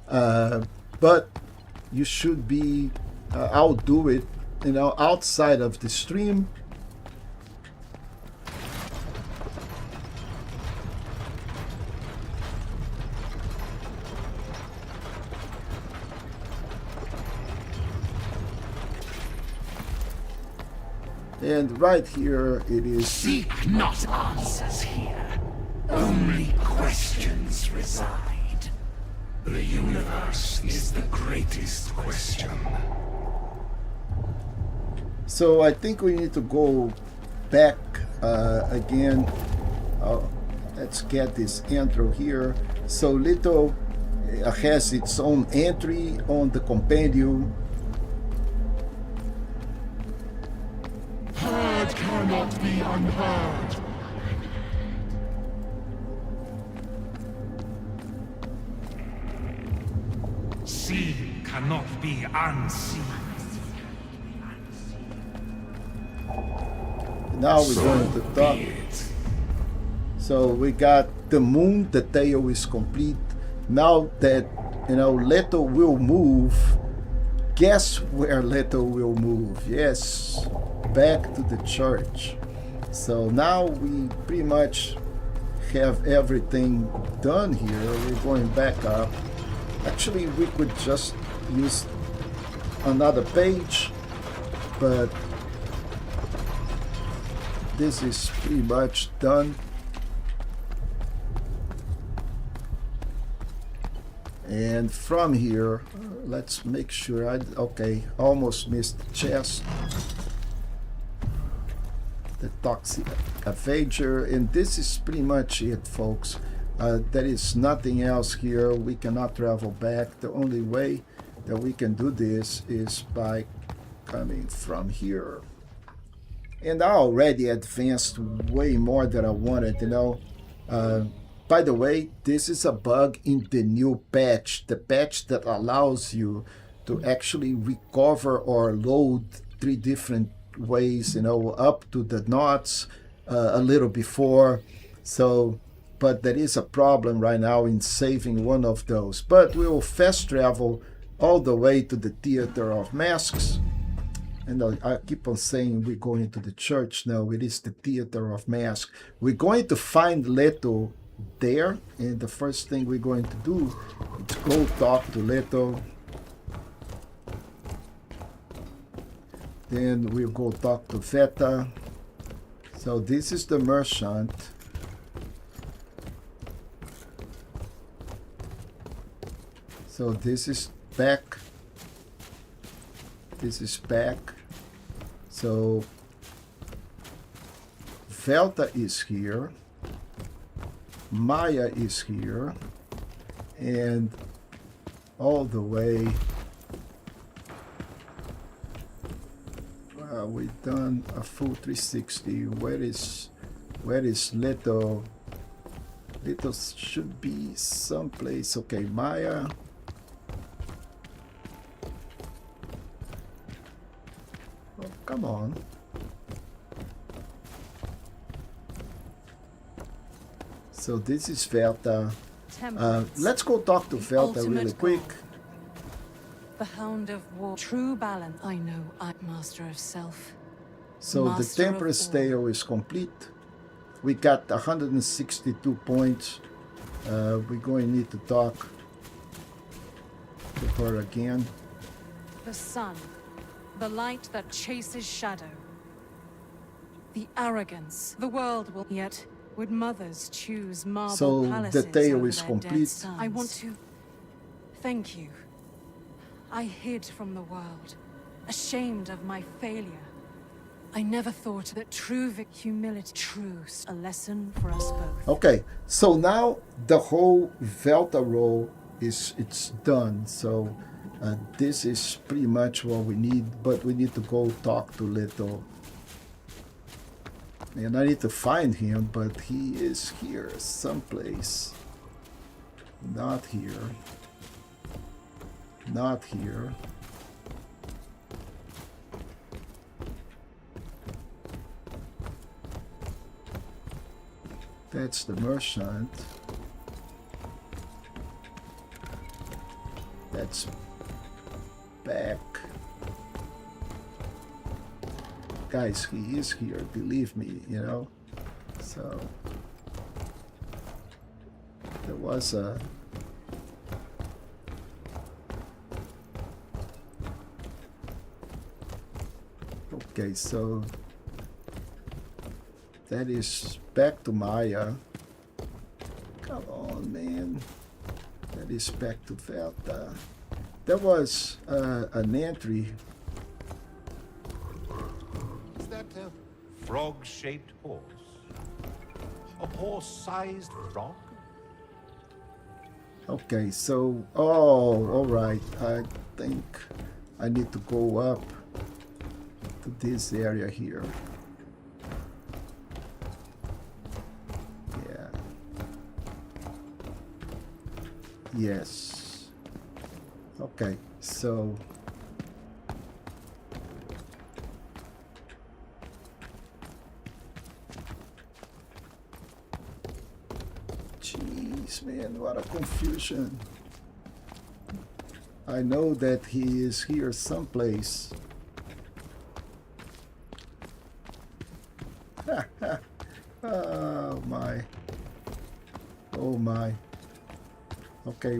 but you should be, I'll do it, outside of the stream. And right here it is. Seek not answers here, only questions reside. The universe is the greatest question. So I think we need to go back again. Let's get this intro here. So Litho has its own entry on the compendium. Heard cannot be unheard. Seen cannot be unseen. Now we're going to talk. So we got the moon, the tale is complete. Now that, Leto will move, guess where Leto will move? Yes, back to the church. So now we pretty much have everything done here. We're going back up. Actually, we could just use another page, but this is pretty much done. And from here, let's make sure okay, almost missed the chest. The toxic Avenger, and this is pretty much it, folks. There is nothing else here. We cannot travel back. The only way that we can do this is by coming from here. And I already advanced way more than I wanted, you know. By the way, this is a bug in the new patch, the patch that allows you to actually recover or load 3 different ways, you know, up to the knots a little before. So, but there is a problem right now in saving one of those. But we will fast travel all the way to the Theater of Masks. And I keep on saying we're going to the church. No, it is the Theater of Masks. We're going to find Litho there, and the first thing we're going to do is go talk to Litho. Then we'll go talk to Veta. So this is the merchant. So this is back. This is back. So Velta is here. Maya is here. And all the way. We've done a full 360. Where is Litho? Litho should be someplace. Okay, Maya. Oh, come on. So this is Velta. Let's go talk to Velta really quick. The Hound of War, true balance. I know I'm master of self. So the Temperance Tale is complete. We got 162 points. We're going to need to talk to her again. The sun, the light that chases shadow. The arrogance, the world will yet. Would mothers choose marble So palaces the tale over is their complete. dead sons? I want to thank you. I hid from the world, ashamed of my failure. I never thought that true humility, truth, a lesson for us both. Okay, so now the whole Velta role it's done. So this is pretty much what we need, but we need to go talk to Litho. And I need to find him, but he is here someplace. Not here. Not here. That's the merchant. That's back. Guys, he is here, believe me, you know. So there was a okay, so that is back to Maya. Come on, man. That is back to Velta. There was an entry. Is that a frog-shaped horse? A horse-sized frog? Okay, so all right. I think I need to go up to this area here. Yeah. Yes. Okay, so jeez, man, what a confusion. I know that he is here someplace. Oh my. Oh my. Okay,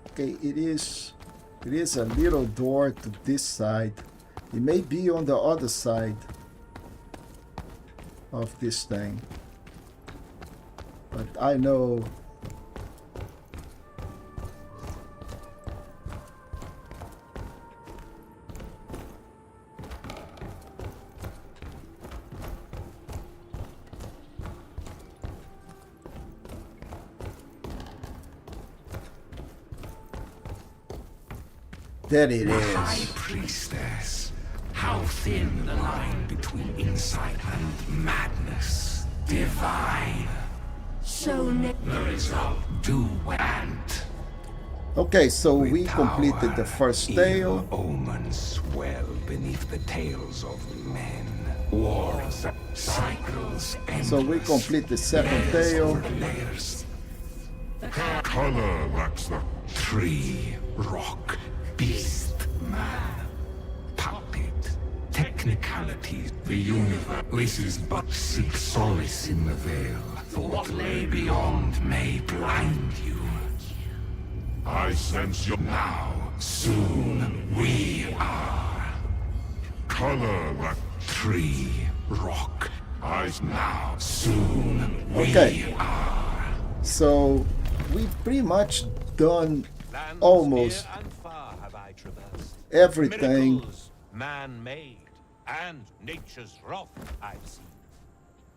okay, it is a little door to this side. It may be on the other side. of this thing. But I know that it High is. Priestess, how thin the line between insight and madness. Divine. So The result, do and Okay, so we completed the first tale. omens swell beneath the tails of men. Wars, cycles, So we complete the second tale. layers. Color lacks the Tree, rock, beast, man, puppet, technicalities, the universe. This is but seek solace in the veil. For what lay beyond may blind you. I sense your Now, soon, we are color lack. tree, rock. Eyes Now, soon, we Okay. are. So we pretty much done almost and far have I traversed. everything. Miracles man-made and nature's wrath I've seen.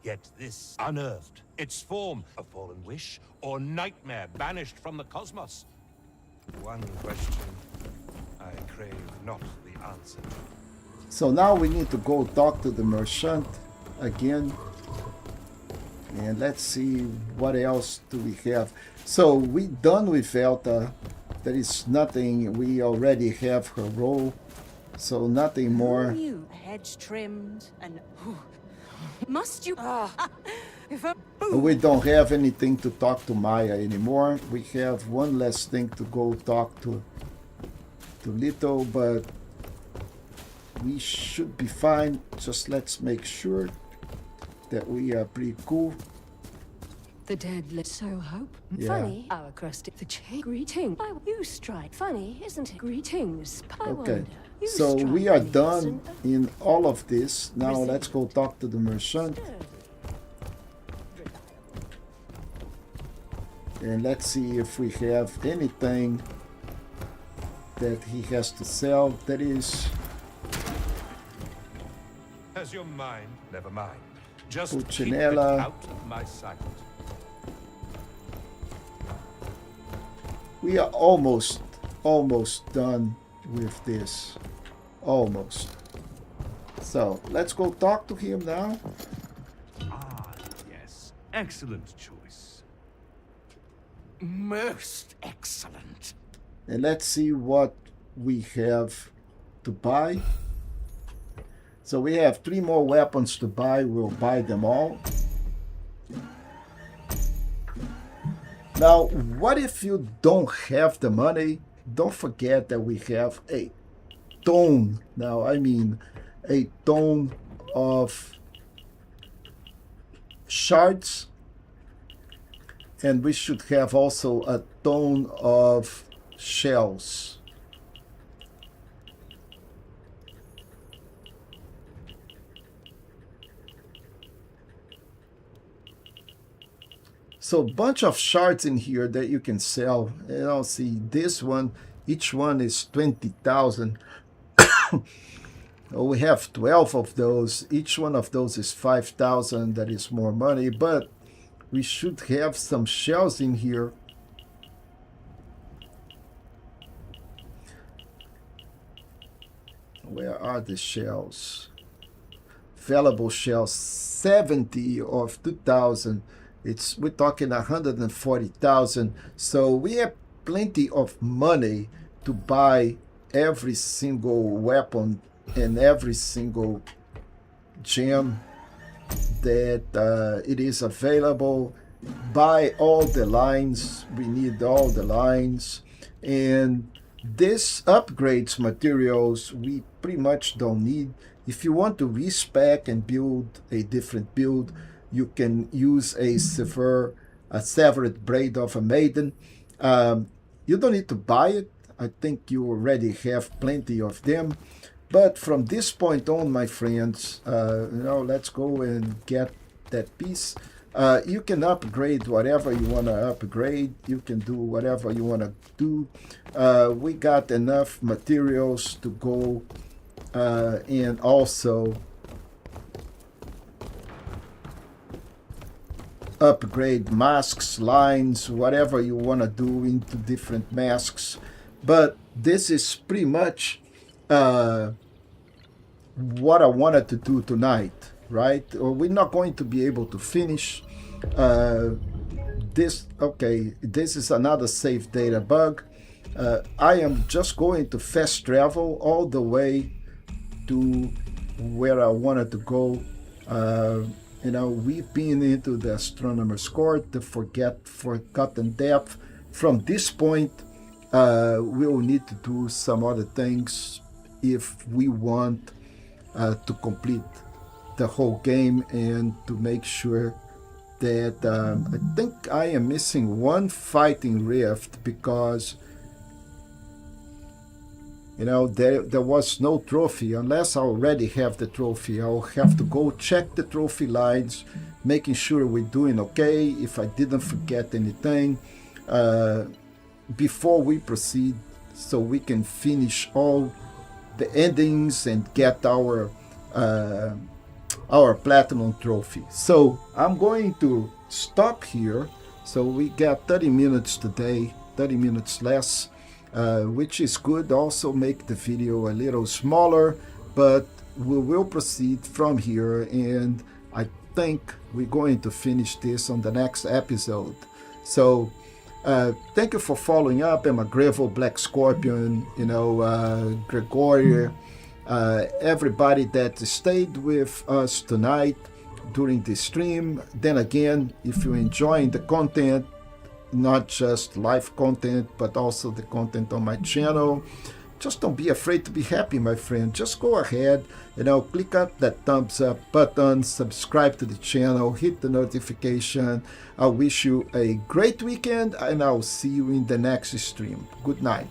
Yet this unearthed, its form a fallen wish or nightmare banished from the cosmos. One question I crave not the answer to. So now we need to go talk to the merchant again. And let's see what else do we have. So we done with Elta. There is nothing. We already have her role. So nothing more. You hedge trimmed and must you? If a We don't have anything to talk to Maya anymore. We have one less thing to go talk to Litho, but we should be fine. Just let's make sure that we are pretty cool. the dead let so hope. Yeah. Funny, our crusty the chain. Greeting. You strike. Funny, isn't it? Greetings. I Okay, wonder. You so strike we are me as done an in all of this. Now let's go talk to the merchant and let's see if we have anything that he has to sell. That is Has your mind? Never mind. Just keep it Pulcinella. out of my sight. we are almost done with this. Almost. So let's go talk to him now. Ah, yes. Excellent choice. Most excellent. And let's see what we have to buy. So we have 3 more weapons to buy. We'll buy them all. Now, what if you don't have the money? Don't forget that we have a ton. Now, I mean a ton of shards. And we should have also a ton of shells. So bunch of shards in here that you can sell. You know, see this one, each one is 20,000. We have 12 of those. Each one of those is 5,000. That is more money, but we should have some shells in here. Where are the shells? Valuable shells, 70 of 2,000. We're talking 140,000. So we have plenty of money to buy every single weapon and every single gem that it is available. Buy all the lines. We need all the lines. And this upgrades materials we pretty much don't need. If you want to respec and build a different build, you can use a severed braid of a maiden. You don't need to buy it. I think you already have plenty of them. But from this point on, my friends, let's go and get that piece. You can upgrade whatever you want to upgrade. You can do whatever you want to do. We got enough materials to go and also upgrade masks, lines, whatever you want to do into different masks. But this is pretty much what I wanted to do tonight, right? We're not going to be able to finish this. Okay, this is another save data bug. I am just going to fast travel all the way to where I wanted to go. We've been into the Astronomer's Court, the Forgotten Depth. From this point, we'll need to do some other things if we want to complete the whole game and to make sure that I think I am missing one fighting rift because there was no trophy. Unless I already have the trophy, I'll have to go check the trophy lines, making sure we're doing okay, if I didn't forget anything, before we proceed, so we can finish all the endings and get our platinum trophy. So I'm going to stop here. So we got 30 minutes today, 30 minutes less. Which is good. Also make the video a little smaller, but we will proceed from here, and I think we're going to finish this on the next episode. So thank you for following up. I'm a Gravel, Black Scorpion, Gregoria, everybody that stayed with us tonight during the stream. Then again, if you're enjoying the content, not just live content, but also the content on my channel, just don't be afraid to be happy, my friend. Just go ahead, click up that thumbs up button, subscribe to the channel, hit the notification. I wish you a great weekend, and I'll see you in the next stream. Good night.